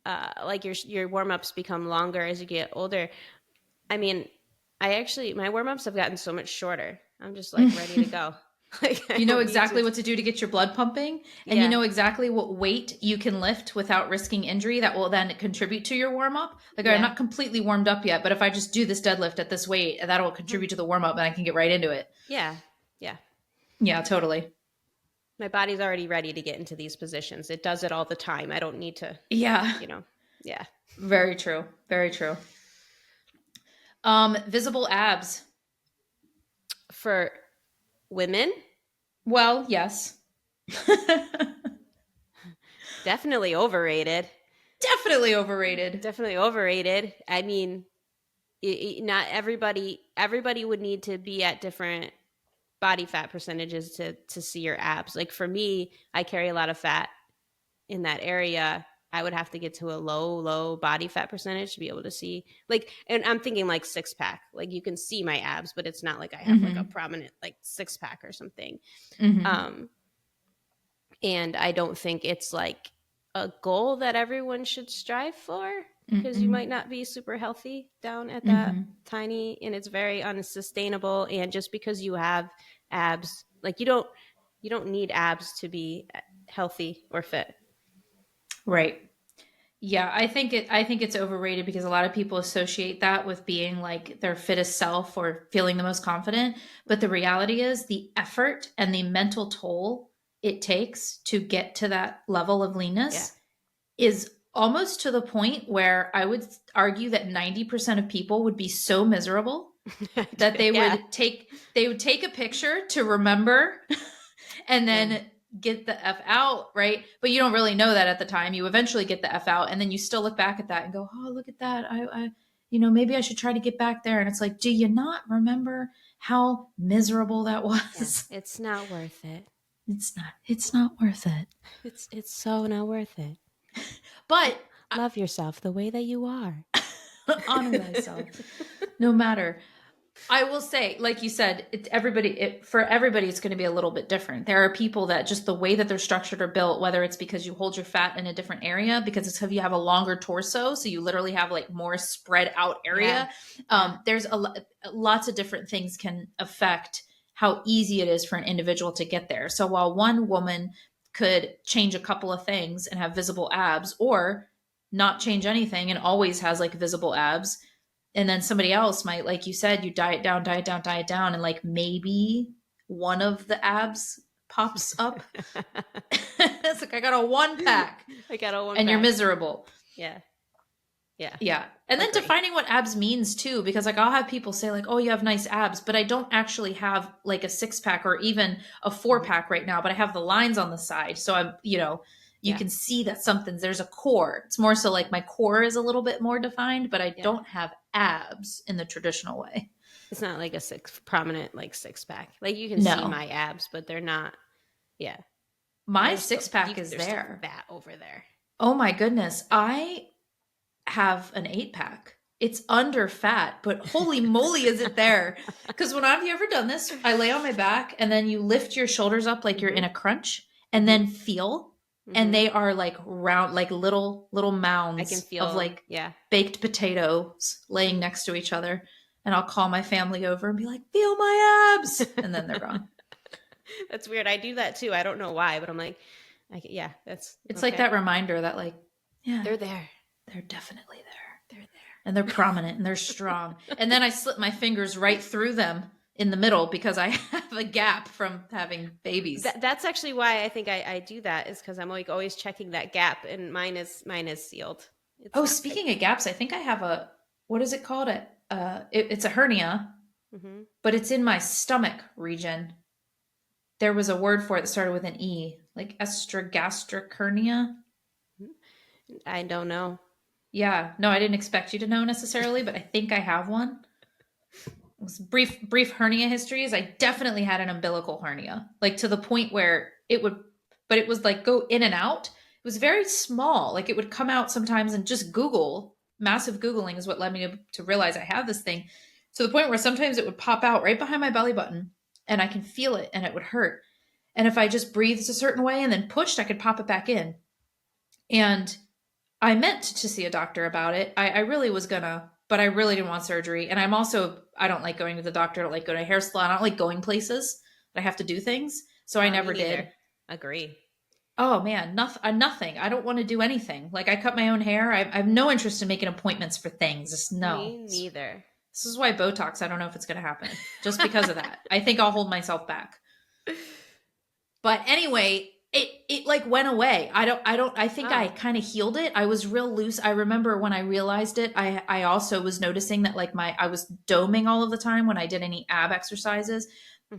like your warm ups become longer as you get older. I mean, my warm ups have gotten so much shorter. I'm just like ready to go. Like I You know don't need to. exactly what to do to get your blood pumping, and you Yeah. know exactly what weight you can lift without risking injury that will then contribute to your warm up. Like I'm Yeah. not completely warmed up yet, but if I just do this deadlift at this weight, that'll Mhm. contribute to the warm up and I can get right into it. Yeah. Yeah. Yeah, totally. My body's already ready to get into these positions. It does it all the time. I don't need to, Yeah, you know. Yeah. very true. Very true. Visible abs. For women, Well, yes. definitely overrated. Definitely overrated. Definitely overrated. I mean, not everybody would need to be at different body fat percentages to see your abs. Like for me, I carry a lot of fat in that area. I would have to get to a low body fat percentage to be able to see, like, and I'm thinking like six pack. Like you can see my abs, but it's not like I have like a Mm-hmm. prominent like six pack or something. Mm-hmm. Um, and I don't think it's like a goal that everyone should strive for, because you Mm-mm. might not be super healthy down at that Mm-hmm. tiny, and it's very unsustainable. And just because you have abs, like you don't need abs to be healthy or fit. Right. Yeah, I think it's overrated because a lot of people associate that with being like their fittest self or feeling the most confident. But the reality is the effort and the mental toll it takes to get to that level of Yeah. leanness is almost to the point where I would argue that 90% of people would be so miserable that Yeah. they would take a picture to remember and then get the F out, right? But you don't really know that at the time. You eventually get the F out, and then you still look back at that and go, "Oh, look at that! Maybe I should try to get back there." And it's like, do you not remember how miserable that was? Yeah. It's not worth it. It's not. It's not worth it. It's so not worth it. But Love yourself the way that you are. honor thyself, no matter. I will say, like you said, for everybody, it's going to be a little bit different. There are people that just the way that they're structured or built, whether it's because you hold your fat in a different area, because it's because you have a longer torso, so you literally have like more spread out area. There's lots of different things can affect how easy it is for an individual to get there. So while one woman could change a couple of things and have visible abs, or not change anything and always has like visible abs, and then somebody else might, like you said, you diet down, and like maybe one of the abs pops up. It's like, I got a 1-pack. I got a 1-pack. And you're miserable. Yeah. Yeah. Yeah. And then defining what abs means too, because like I'll have people say like, oh, you have nice abs, but I don't actually have like a 6-pack or even a 4-pack right now, but I have the lines on the side. So I'm, you can see that there's a core. It's more so like my core is a little bit more defined, but I don't have abs in the traditional way. It's not like a prominent like 6-pack. Like you can see my abs, but they're not. Yeah. My 6-pack is there. That over there. Oh my goodness. I have an 8-pack. It's under fat, but holy moly, is it there? Because have you ever done this? I lay on my back and then you lift your shoulders up like you're in a crunch and then feel. And they are like round, like little mounds I can feel, of like baked potatoes laying next to each other. And I'll call my family over and be like, feel my abs. And then they're gone. That's weird. I do that too. I don't know why, but I'm like, it's like that reminder that like, they're there. They're definitely there. They're there. And they're prominent and they're strong. And then I slip my fingers right through them in the middle because I have a gap from having babies. That's actually why I think I do that, is because I'm like always checking that gap, and mine is sealed. Speaking of gaps, I think I have what is it called? It's a hernia, but it's in my stomach region. There was a word for it that started with an E, like estrogastric hernia. I don't know. Yeah, no, I didn't expect you to know necessarily, but I think I have one. Brief hernia history is I definitely had an umbilical hernia, like to the point where it was like go in and out. It was very small. Like it would come out sometimes, and just massive Googling is what led me to realize I have this thing, to the point where sometimes it would pop out right behind my belly button and I can feel it and it would hurt. And if I just breathed a certain way and then pushed, I could pop it back in. And I meant to see a doctor about it. I really was gonna, but I really didn't want surgery. And I don't like going to the doctor. I don't like going to a hair salon. I don't like going places that I have to do things. So I never did. Agree. Oh man, nothing. I don't want to do anything. Like I cut my own hair. I have no interest in making appointments for things. Just no. Me neither. This is why Botox, I don't know if it's going to happen. Just because of that. I think I'll hold myself back. But anyway, it like went away. I think I kind of healed it. I was real loose. I remember when I realized it, I also was noticing that like I was doming all of the time when I did any ab exercises.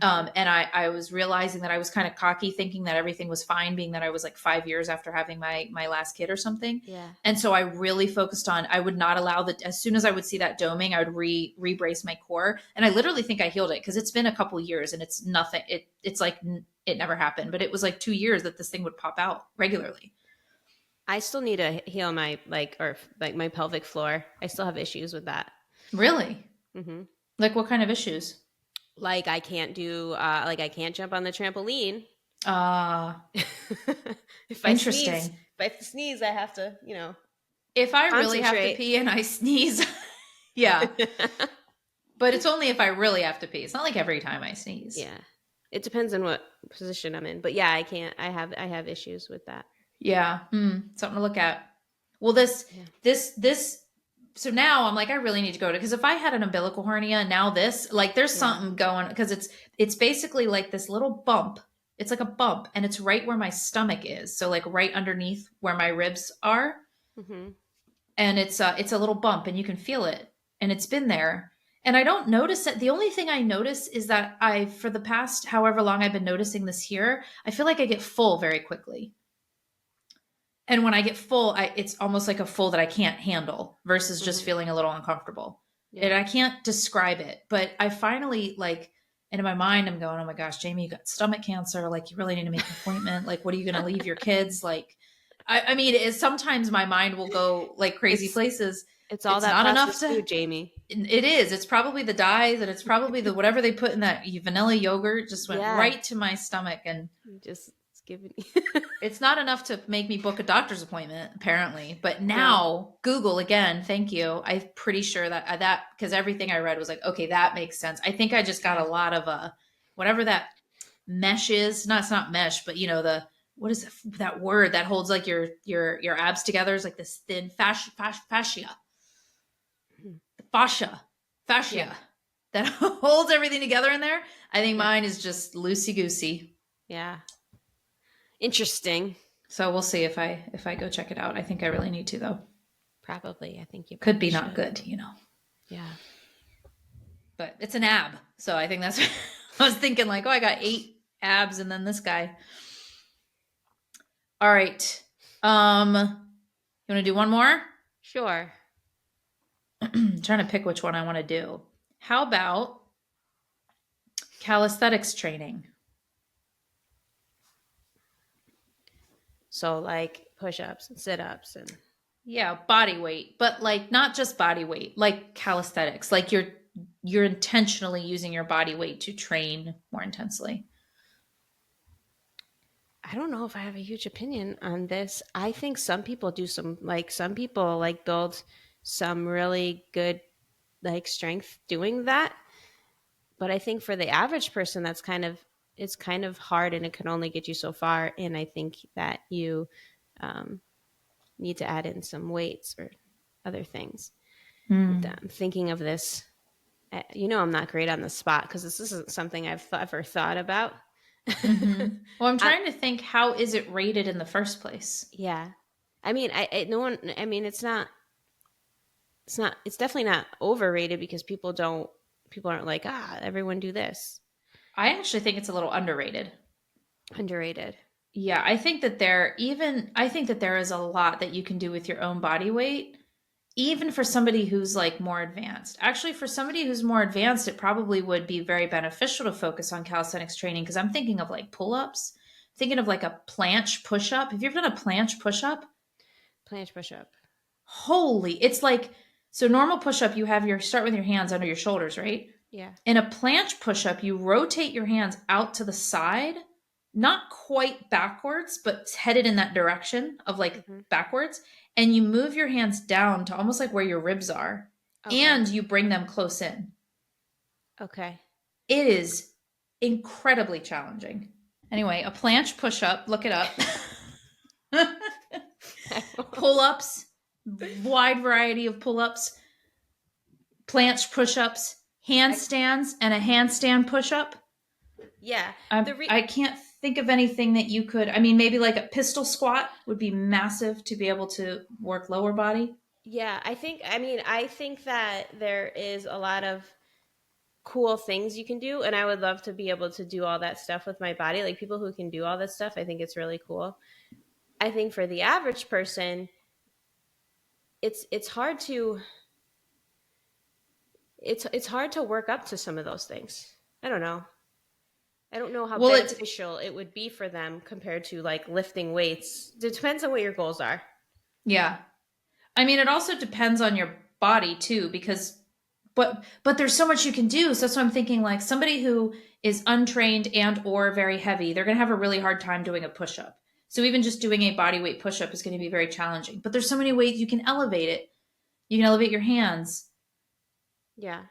And I was realizing that I was kind of cocky, thinking that everything was fine, being that I was like 5 years after having my last kid or something. Yeah. And so I really focused on, I would not allow that. As soon as I would see that doming, I would re-brace my core. And I literally think I healed it, because it's been a couple years and it's nothing. It's like it never happened, but it was like 2 years that this thing would pop out regularly. I still need to heal my my pelvic floor. I still have issues with that. Really? Mm-hmm. Like what kind of issues? Like I can't do, I can't jump on the trampoline. Interesting. If I sneeze, I have to, If I really have to pee and I sneeze, yeah. But it's only if I really have to pee. It's not like every time I sneeze. Yeah. It depends on what position I'm in. But yeah, I can't. I have issues with that. Yeah. Something to look at. Well, Yeah. this, so now I'm like, I really need to go to, because if I had an umbilical hernia, now this, like, there's Yeah. something going, because it's basically like this little bump. It's like a bump, and it's right where my stomach is. So like right underneath where my ribs are. Hmm. And it's a little bump, and you can feel it, and it's been there. And I don't notice it. The only thing I notice is that for the past however long I've been noticing this here, I feel like I get full very quickly. And when I get full, it's almost like a full that I can't handle versus just Hmm. feeling a little uncomfortable. And Yeah. I can't describe it, but I finally like, and in my mind, I'm going, oh my gosh, Jamie, you got stomach cancer. Like, you really need to make an appointment. Like, what are you going to leave your kids? Like, I mean, sometimes my mind will go like crazy It's places. it's all It's that not enough processed to, food, Jamie. it is. It's probably the dyes, and it's probably the whatever they put in that vanilla yogurt just went Yeah. right to my stomach. And Just it's giving. it's not enough to make me book a doctor's appointment, apparently. But No. now, Google again, thank you. I'm pretty sure that because everything I read was like, okay, that makes sense. I think I just got Yeah. a lot of whatever that mesh is. No, it's not mesh, but the what is it, that word that holds like your abs together is like this thin fascia, Mhm. fascia, Yeah. fascia that holds everything together in there. I think Yeah. mine is just loosey goosey. Yeah. Interesting. So we'll see if I go check it out. I think I really need to, though. Probably. I think you Could probably be not should. good. Yeah. But it's an ab. So I think that's I was thinking like, oh, I got 8 abs and then this guy. All right. You want to do one more? Sure. I'm trying to pick which one I want to do. How about calisthenics training? So like push-ups and sit-ups and Yeah, body weight, but like not just body weight, like calisthenics. Like you're intentionally using your body weight to train more intensely. I don't know if I have a huge opinion on this. I think some people like build some really good like strength doing that. But I think for the average person it's kind of hard and it can only get you so far. And I think that you um, need to add in some weights or other things. Hmm. I'm thinking of this. I'm not great on the spot because this isn't something I've ever thought about. Well, I'm I, trying to think, how is it rated in the first place? yeah, I mean, no one. I mean, it's not. It's definitely not overrated because people aren't like everyone do this. I actually think it's a little underrated. Underrated. Yeah, I think that there is a lot that you can do with your own body weight, even for somebody who's like more advanced. Actually, for somebody who's more advanced, it probably would be very beneficial to focus on calisthenics training, because I'm thinking of like pull-ups, thinking of like a planche push-up. Have you ever done a planche push-up? Planche push up. Holy, it's like, so normal push-up, start with your hands under your shoulders, right? Yeah. In a planche push-up, you rotate your hands out to the side, not quite backwards, but headed in that direction of like Hmm. backwards. And you move your hands down to almost like where your ribs are, Okay. and you bring them close in. Okay. It is incredibly challenging. Anyway, a planche push-up, look it up. Pull-ups, wide variety of pull-ups, planche push-ups, handstands, and a handstand push-up. Yeah. I can't think of anything that you could. I mean, maybe like a pistol squat would be massive to be able to work lower body. Yeah, I think that there is a lot of cool things you can do and I would love to be able to do all that stuff with my body. Like people who can do all this stuff, I think it's really cool. I think for the average person, it's hard to it's hard to work up to some of those things. I don't know. I don't know how Well, it's beneficial it would be for them compared to like lifting weights. It depends on what your goals are. yeah. I mean, it also depends on your body too, because but there's so much you can do. So that's what I'm thinking. Like somebody who is untrained and or very heavy, they're going to have a really hard time doing a push up. So even just doing a body weight push up is going to be very challenging. But there's so many ways you can elevate it. You can elevate your hands. Yeah.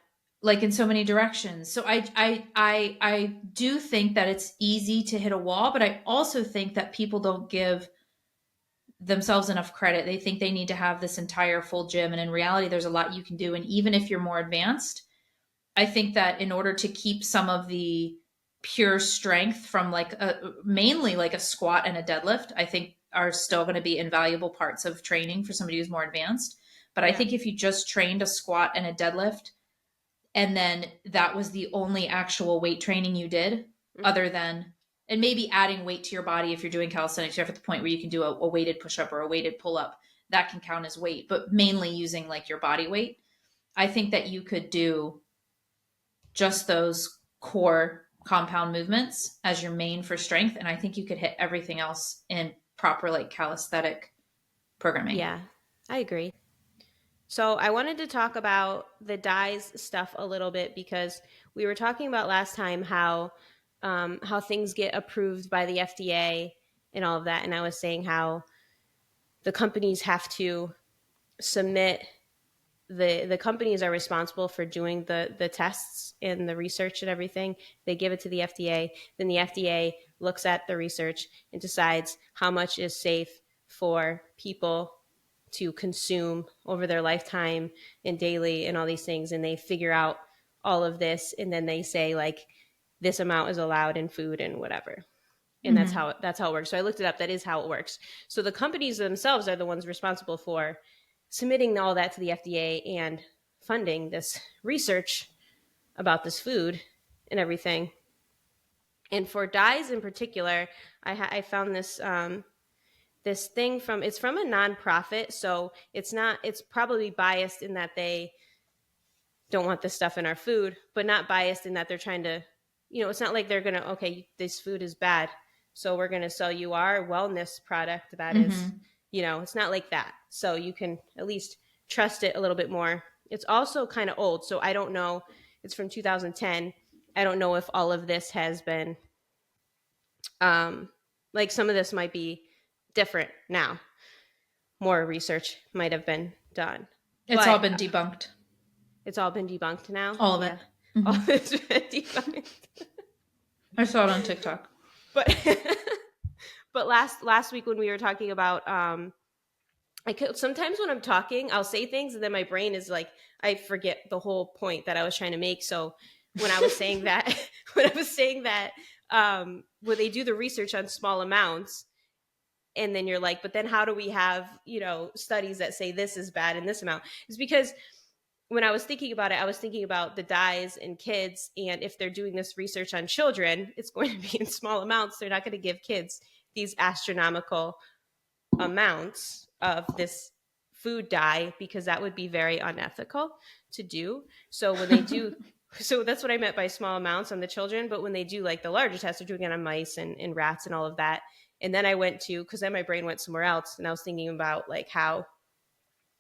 like in so many directions. So I do think that it's easy to hit a wall, but I also think that people don't give themselves enough credit. They think they need to have this entire full gym, and in reality there's a lot you can do. And even if you're more advanced, I think that in order to keep some of the pure strength from like mainly like a squat and a deadlift, I think are still going to be invaluable parts of training for somebody who's more advanced. But I Yeah. think if you just trained a squat and a deadlift, and then that was the only actual weight training you did, Mm-hmm. other than, and maybe adding weight to your body if you're doing calisthenics, you're at the point where you can do a weighted push-up or a weighted pull-up, that can count as weight, but mainly using like your body weight. I think that you could do just those core compound movements as your main for strength, and I think you could hit everything else in proper like calisthenic programming. Yeah, I agree. So I wanted to talk about the dyes stuff a little bit because we were talking about last time how things get approved by the FDA and all of that, and I was saying how the companies have to submit the companies are responsible for doing the tests and the research and everything. They give it to the FDA, then the FDA looks at the research and decides how much is safe for people to consume over their lifetime and daily and all these things, and they figure out all of this, and then they say like this amount is allowed in food and whatever. And Mm-hmm. that's how it works. So I looked it up. That is how it works. So the companies themselves are the ones responsible for submitting all that to the FDA and funding this research about this food and everything. And for dyes in particular, I found this thing from, it's from a nonprofit, so it's probably biased in that they don't want this stuff in our food, but not biased in that they're trying to, it's not like they're gonna, okay, this food is bad, so we're gonna sell you our wellness product that is, Mm-hmm. it's not like that. So you can at least trust it a little bit more. It's also kind of old, so I don't know. It's from 2010. I don't know if all of this has been, like some of this might be different now. More research might have been done, It's all but been debunked. it's all been debunked now. All of it. Yeah, all Mm-hmm. of it's been debunked. I saw it on TikTok. But but last week when we were talking about I could sometimes when I'm talking I'll say things and then my brain is like I forget the whole point that I was trying to make. So when I was saying that when I was saying that when they do the research on small amounts, and then you're like, but then how do we have studies that say this is bad in this amount? Is because when I was thinking about it, I was thinking about the dyes in kids. And if they're doing this research on children, it's going to be in small amounts. They're not going to give kids these astronomical amounts of this food dye because that would be very unethical to do. So when they do, so that's what I meant by small amounts on the children. But when they do like the larger tests, they're doing it on mice and rats and all of that. And then I went to, because then my brain went somewhere else and I was thinking about like how,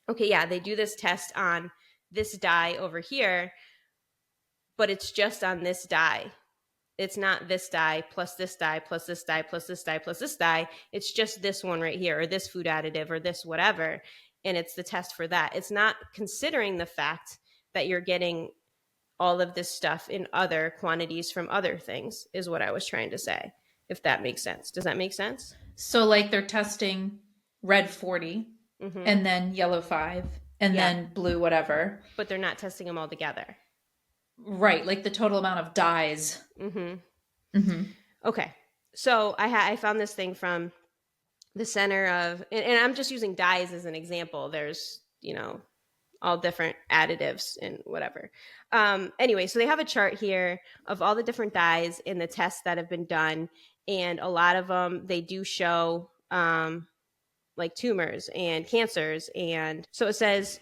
okay, yeah, they do this test on this dye over here, but it's just on this dye. It's not this dye plus this dye plus this dye plus this dye plus this dye. It's just this one right here or this food additive or this whatever. And it's the test for that. It's not considering the fact that you're getting all of this stuff in other quantities from other things, is what I was trying to say, if that makes sense. Does that make sense? So like they're testing red 40 Mm-hmm. and then yellow 5 and Yeah. then blue whatever. But they're not testing them all together. Right, like the total amount of dyes. Mm-hmm. Mm-hmm. Okay. So I found this thing from the center of, and I'm just using dyes as an example. There's, all different additives and whatever. Anyway, so they have a chart here of all the different dyes and the tests that have been done. And a lot of them, they do show like tumors and cancers. And so it says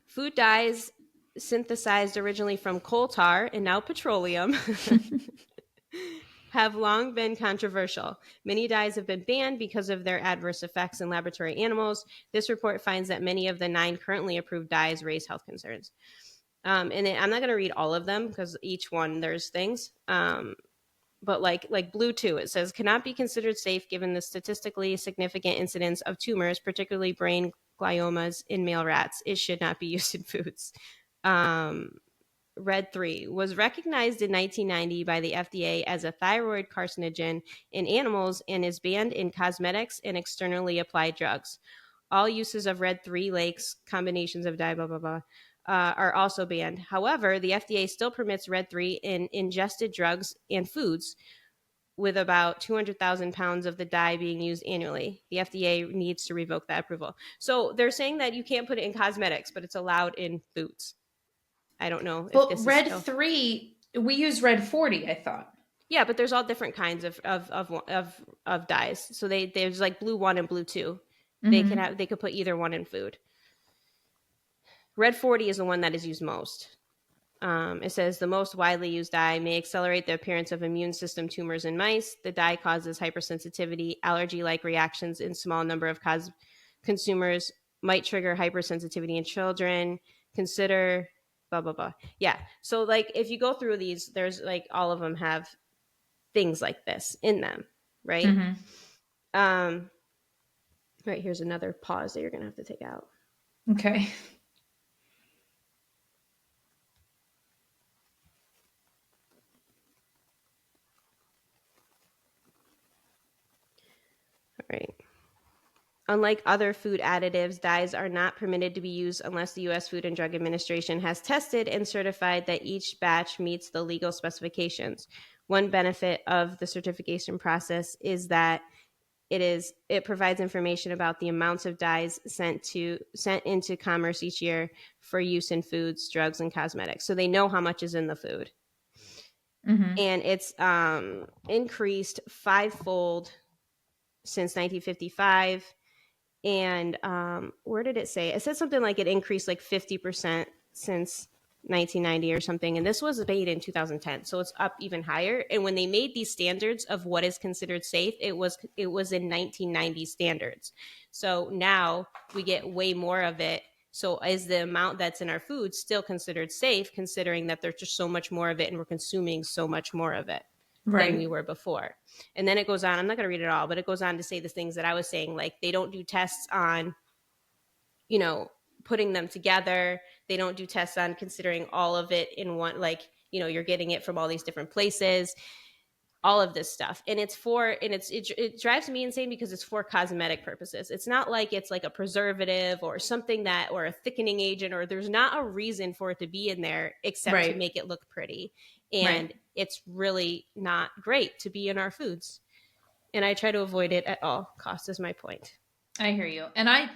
food dyes synthesized originally from coal tar and now petroleum have long been controversial. Many dyes have been banned because of their adverse effects in laboratory animals. This report finds that many of the 9 currently approved dyes raise health concerns. I'm not going to read all of them because each one there's things. But like blue 2, it says cannot be considered safe given the statistically significant incidence of tumors, particularly brain gliomas in male rats. It should not be used in foods. Red 3, was recognized in 1990 by the FDA as a thyroid carcinogen in animals and is banned in cosmetics and externally applied drugs. All uses of Red 3 lakes, combinations of dye, blah, blah, blah, are also banned. However, the FDA still permits Red 3 in ingested drugs and foods, with about 200,000 pounds of the dye being used annually. The FDA needs to revoke that approval. So they're saying that you can't put it in cosmetics, but it's allowed in foods. I don't know if But this is red still... 3, we use red 40, I thought. Yeah, but there's all different kinds of dyes. So there's like blue 1 and blue 2. Mm-hmm. They could put either one in food. Red 40 is the one that is used most. It says the most widely used dye may accelerate the appearance of immune system tumors in mice. The dye causes hypersensitivity, allergy-like reactions in small number of consumers, might trigger hypersensitivity in children. Consider blah, blah, blah. Yeah. So like if you go through these, there's like all of them have things like this in them, right? Mm-hmm. Right, here's another pause that you're going to have to take out. Okay. All right. Unlike other food additives, dyes are not permitted to be used unless the U.S. Food and Drug Administration has tested and certified that each batch meets the legal specifications. One benefit of the certification process is that it provides information about the amounts of dyes sent into commerce each year for use in foods, drugs, and cosmetics. So they know how much is in the food. Mm-hmm. And it's increased fivefold since 1955. And where did it say? It said something like it increased like 50% since 1990 or something. And this was made in 2010. So it's up even higher. And when they made these standards of what is considered safe, it was in 1990 standards. So now we get way more of it. So is the amount that's in our food still considered safe, considering that there's just so much more of it and we're consuming so much more of it than we were before? And then it goes on, I'm not going to read it all, but it goes on to say the things that I was saying, like they don't do tests on, putting them together. They don't do tests on considering all of it in one, like, you're getting it from all these different places, all of this stuff. And it drives me insane because it's for cosmetic purposes. It's not like it's like a preservative or something or a thickening agent, or there's not a reason for it to be in there except to make it look pretty. And it's really not great to be in our foods. And I try to avoid it at all costs, is my point. I hear you. And I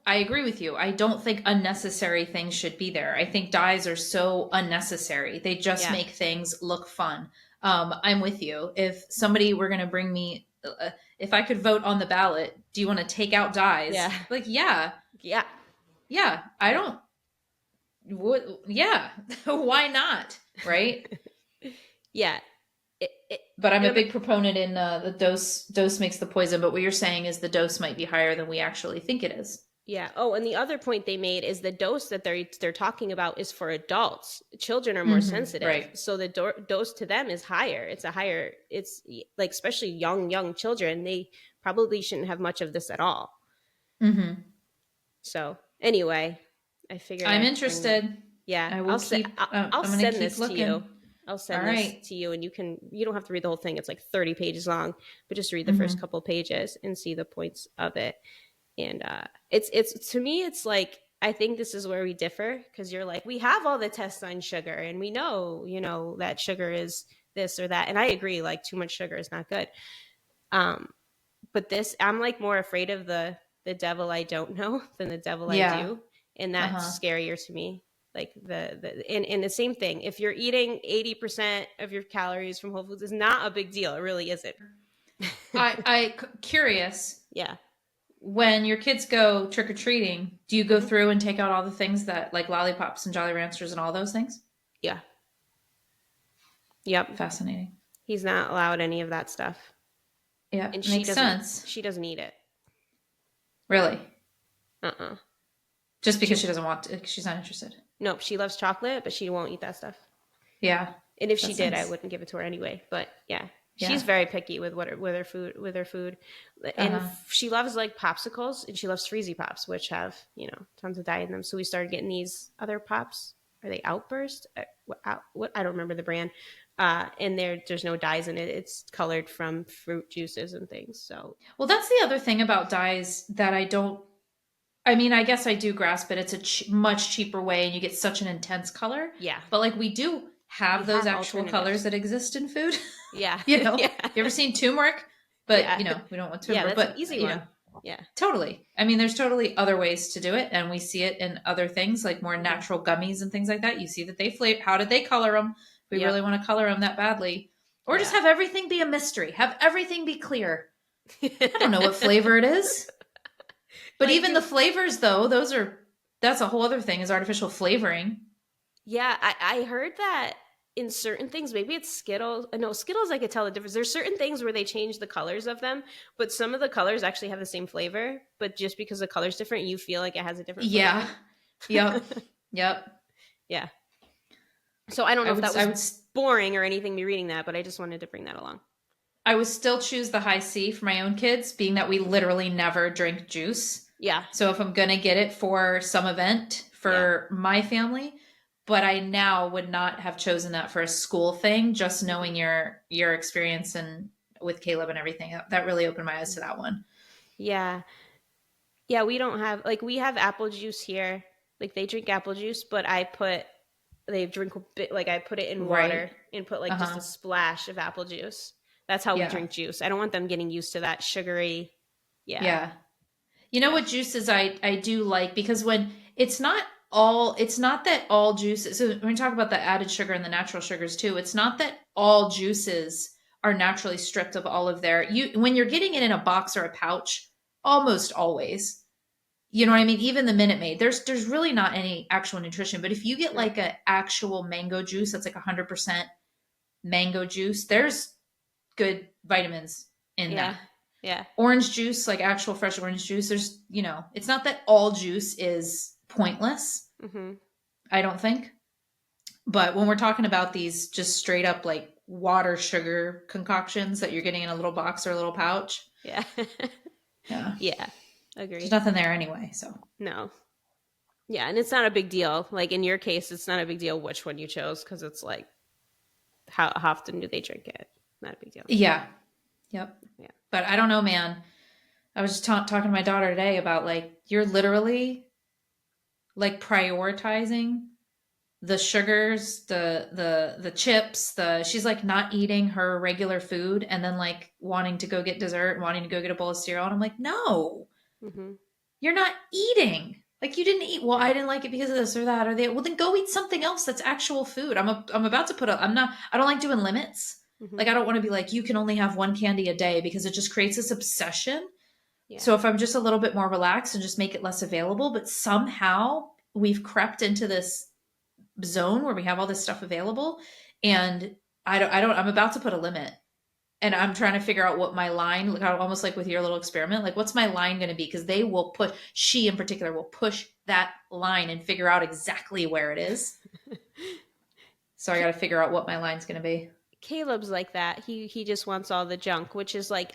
agree with you. I don't think unnecessary things should be there. I think dyes are so unnecessary. They just make things look fun. I'm with you. If somebody were going to bring me, if I could vote on the ballot, do you want to take out dyes? Yeah. Like, yeah. I don't. Yeah. Why not? Right. Yeah. But I'm a big proponent in the dose makes the poison. But what you're saying is the dose might be higher than we actually think it is. Yeah. Oh, and the other point they made is the dose that they're talking about is for adults. Children are more sensitive, right? So the dose to them is higher. It's like especially young children. They probably shouldn't have much of this at all. Mm-hmm. So anyway, I figured I'm interested. Yeah, I'll send this to you. I'll send this to you, and you don't have to read the whole thing. It's like 30 pages long, but just read the first couple pages and see the points of it. And it's to me, it's like, I think this is where we differ, because you're like, we have all the tests on sugar and we know, that sugar is this or that. And I agree, like too much sugar is not good. But this, I'm like more afraid of the devil I don't know than the devil I do. And that's scarier to me. Like and the same thing, if you're eating 80% of your calories from Whole Foods, is not a big deal. It really isn't. I curious. Yeah. When your kids go trick-or-treating, do you go through and take out all the things that, like lollipops and Jolly Ranchers and all those things? Yeah. Yep. Fascinating. He's not allowed any of that stuff. Yeah, and makes sense. She doesn't eat it. Really? Uh-uh. Just because she doesn't want to, she's not interested. Nope, she loves chocolate, but she won't eat that stuff. Yeah. And if she did, I wouldn't give it to her anyway. But yeah. She's very picky with her food. And she loves like popsicles, and she loves Freezy Pops, which have, tons of dye in them. So we started getting these other pops. are they Outburst? What I don't remember the brand. And there's no dyes in it. It's colored from fruit juices and things. So Well, that's the other thing about dyes that I don't. I mean, I guess I do grasp it. It's a much cheaper way, and you get such an intense color. yeah, But like, we do we have those have actual colors alternatives. that exist in food. Yeah, You know, yeah, you ever seen turmeric? But yeah, you know, we don't want yeah. turmeric. That's an But easy you know, one. Yeah. totally. I mean, there's totally other ways to do it, and we see it in other things like more Mm-hmm. natural gummies and things like that. You see that they flavor. How did they color them? We Yep. really want to color them that badly, or just Yeah. have everything be a mystery. Have everything be clear. I don't know what flavor it is. But Like even the you, flavors, though, that's a whole other thing is artificial flavoring. yeah, I heard that in certain things, maybe it's Skittles. No, Skittles, I could tell the difference. There's certain things where they change the colors of them, but some of the colors actually have the same flavor. But just because the color's different, you feel like it has a different Yeah. flavor. Yep. Yep. Yeah. So I don't know if that I was would boring or anything, me reading that, but I just wanted to bring that along. I would still choose the high C for my own kids, being that we literally never drink juice. Yeah. So if I'm gonna get it for some event Yeah. for my family, but I now would not have chosen that for a school thing. Just knowing your experience and with Caleb and everything, that really opened my eyes to that one. Yeah. Yeah. We don't have, like, we have apple juice here. Like, they drink apple juice, but they drink a bit, like, I put it in Right. water and put, like, just a Uh-huh. splash of apple juice. That's how we Yeah. drink juice. I don't want them getting used to that sugary. Yeah. Yeah. You know Yeah. what juices I do like, because when it's not that all juices, so when we talk about the added sugar and the natural sugars too, it's not that all juices are naturally stripped of all of their, you when you're getting it in a box or a pouch, almost always, you know what I mean? Even the Minute Maid, there's really not any actual nutrition. But if you get Right. like a actual mango juice that's like 100% mango juice, there's good vitamins in Yeah. that. Yeah. Orange juice, like actual fresh orange juice, there's, it's not that all juice is pointless, Mm-hmm. I don't think. But when we're talking about these just straight up like water sugar concoctions that you're getting in a little box or a little pouch, Yeah. yeah, Yeah. there's Agreed. nothing there anyway. So, No. Yeah. And it's not a big deal. Like, in your case, it's not a big deal which one you chose because it's like, how often do they drink it? Not a big deal. yeah, yep. Yeah. But I don't know, man. I was just talking to my daughter today about like, you're literally like prioritizing the sugars, the chips, the she's like not eating her regular food and then like wanting to go get dessert and wanting to go get a bowl of cereal. And I'm like, no, Mm-hmm. you're not eating. Like you didn't eat. Well, I didn't like it because of this or that or that. Well, then go eat something else that's actual food. I'm about to put up. I don't like doing limits. Mm-hmm. Like I don't want to be like you can only have one candy a day because it just creates this obsession. Yeah. So if I'm just a little bit more relaxed and just make it less available, but somehow we've crept into this zone where we have all this stuff available, and I'm about to put a limit, and I'm trying to figure out what my line, like almost like with your little experiment, like what's my line going to be, because she in particular will push that line and figure out exactly where it is. So I got to figure out what my line's going to be. Caleb's like that. He just wants all the junk, which is like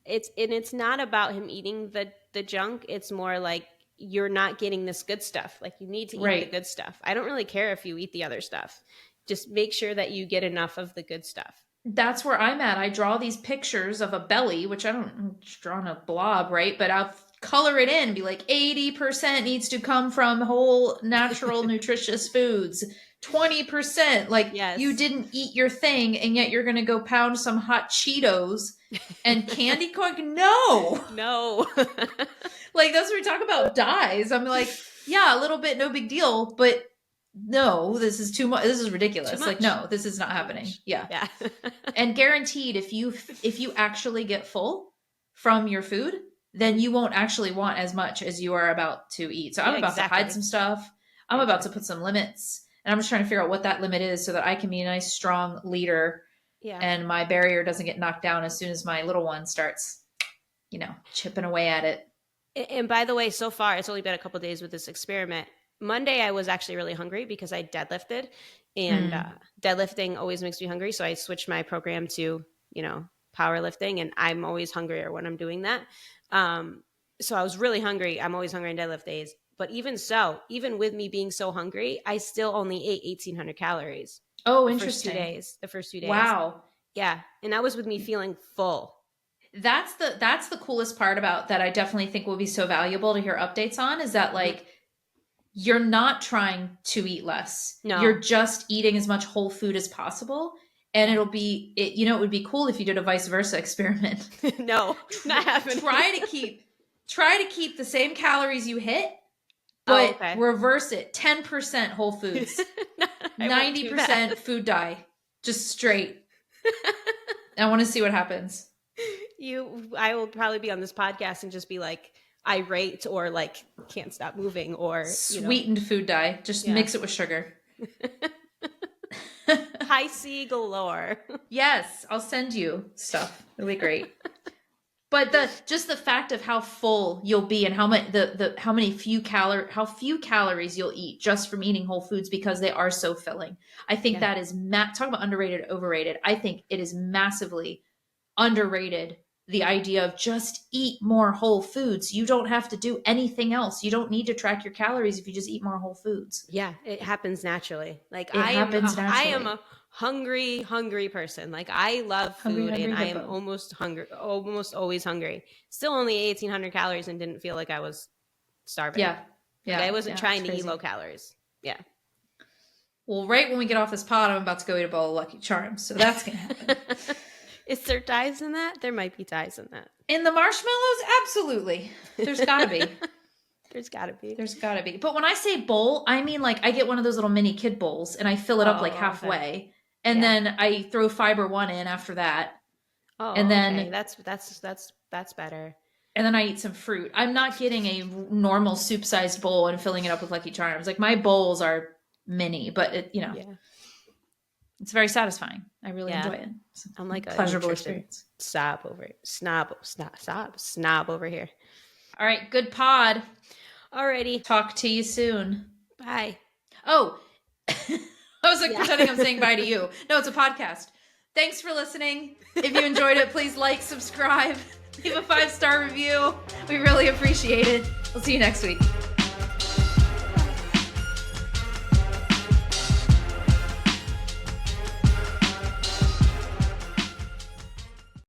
it's not about him eating the junk. It's more like you're not getting this good stuff. Like you need to eat the Right. good stuff. I don't really care if you eat the other stuff. Just make sure that you get enough of the good stuff. That's where I'm at. I draw these pictures of a belly, which I'm just drawing a blob, right? But I'll color it in, be like 80% needs to come from whole, natural, nutritious foods. 20%, like you Yes. didn't eat your thing, and yet you're going to go pound some hot Cheetos and candy corn. No. No. Like that's where we talk about dyes. I'm like, yeah, a little bit, no big deal, but no, this is too much. This is ridiculous. Too Like, much. no, this is not happening. Much. Yeah. Yeah. And guaranteed, if you actually get full from your food, then you won't actually want as much as you are about to eat. So I'm Yeah, about to hide exactly. some stuff. I'm Yeah, about to exactly. put some limits. And I'm just trying to figure out what that limit is so that I can be a nice, strong leader Yeah. and my barrier doesn't get knocked down as soon as my little one starts, chipping away at it. And by the way, so far it's only been a couple days with this experiment. Monday I was actually really hungry because I deadlifted, and deadlifting always makes me hungry. So I switched my program to powerlifting, and I'm always hungrier when I'm doing that. So I was really hungry. I'm always hungry on deadlift days. But even so, even with me being so hungry, I still only ate 1,800 calories. Oh, The interesting. first 2 days. Wow. Yeah. And that was with me feeling full. That's the coolest part about that I definitely think will be so valuable to hear updates on is that like you're not trying to eat less. No. You're just eating as much whole food as possible. And it would be cool if you did a vice versa experiment. No, not happening. Try to keep the same calories you hit, but reverse it. 10% whole foods. 90% food dye. Just straight. I want to see what happens. I will probably be on this podcast and just be like irate or like can't stop moving or sweetened food dye. Just mix it with sugar. High C galore. Yes, I'll send you stuff. It'll be great. But the fact of how full you'll be and how few calories you'll eat just from eating whole foods because they are so filling. I think that is talk about underrated, overrated. I think it is massively underrated. The idea of just eat more whole foods. You don't have to do anything else. You don't need to track your calories if you just eat more whole foods. Yeah, it happens naturally. Like I am a hungry person. Like I love food and I am almost always hungry. Still only 1,800 calories and didn't feel like I was starving. Yeah. Like I wasn't trying to eat low calories. Yeah. Well, right when we get off this pod, I'm about to go eat a bowl of Lucky Charms. So that's going to happen. Is there dyes in that? There might be dyes in that. In the marshmallows? Absolutely. There's got to be. There's got to be. There's got to be. But when I say bowl, I mean like I get one of those little mini kid bowls and I fill it up like halfway. Okay. And then I throw Fiber One in after that. Oh, and then that's better. And then I eat some fruit. I'm not getting a normal soup-sized bowl and filling it up with Lucky Charms. Like my bowls are mini, but it's very satisfying. I really enjoy it. I'm like a pleasurable experience. Snob over here. All right, good pod. Alrighty. Talk to you soon. Bye. Oh, I was like pretending I'm saying bye to you. No, it's a podcast. Thanks for listening. If you enjoyed it, please like, subscribe, leave a 5-star review. We really appreciate it. We'll see you next week.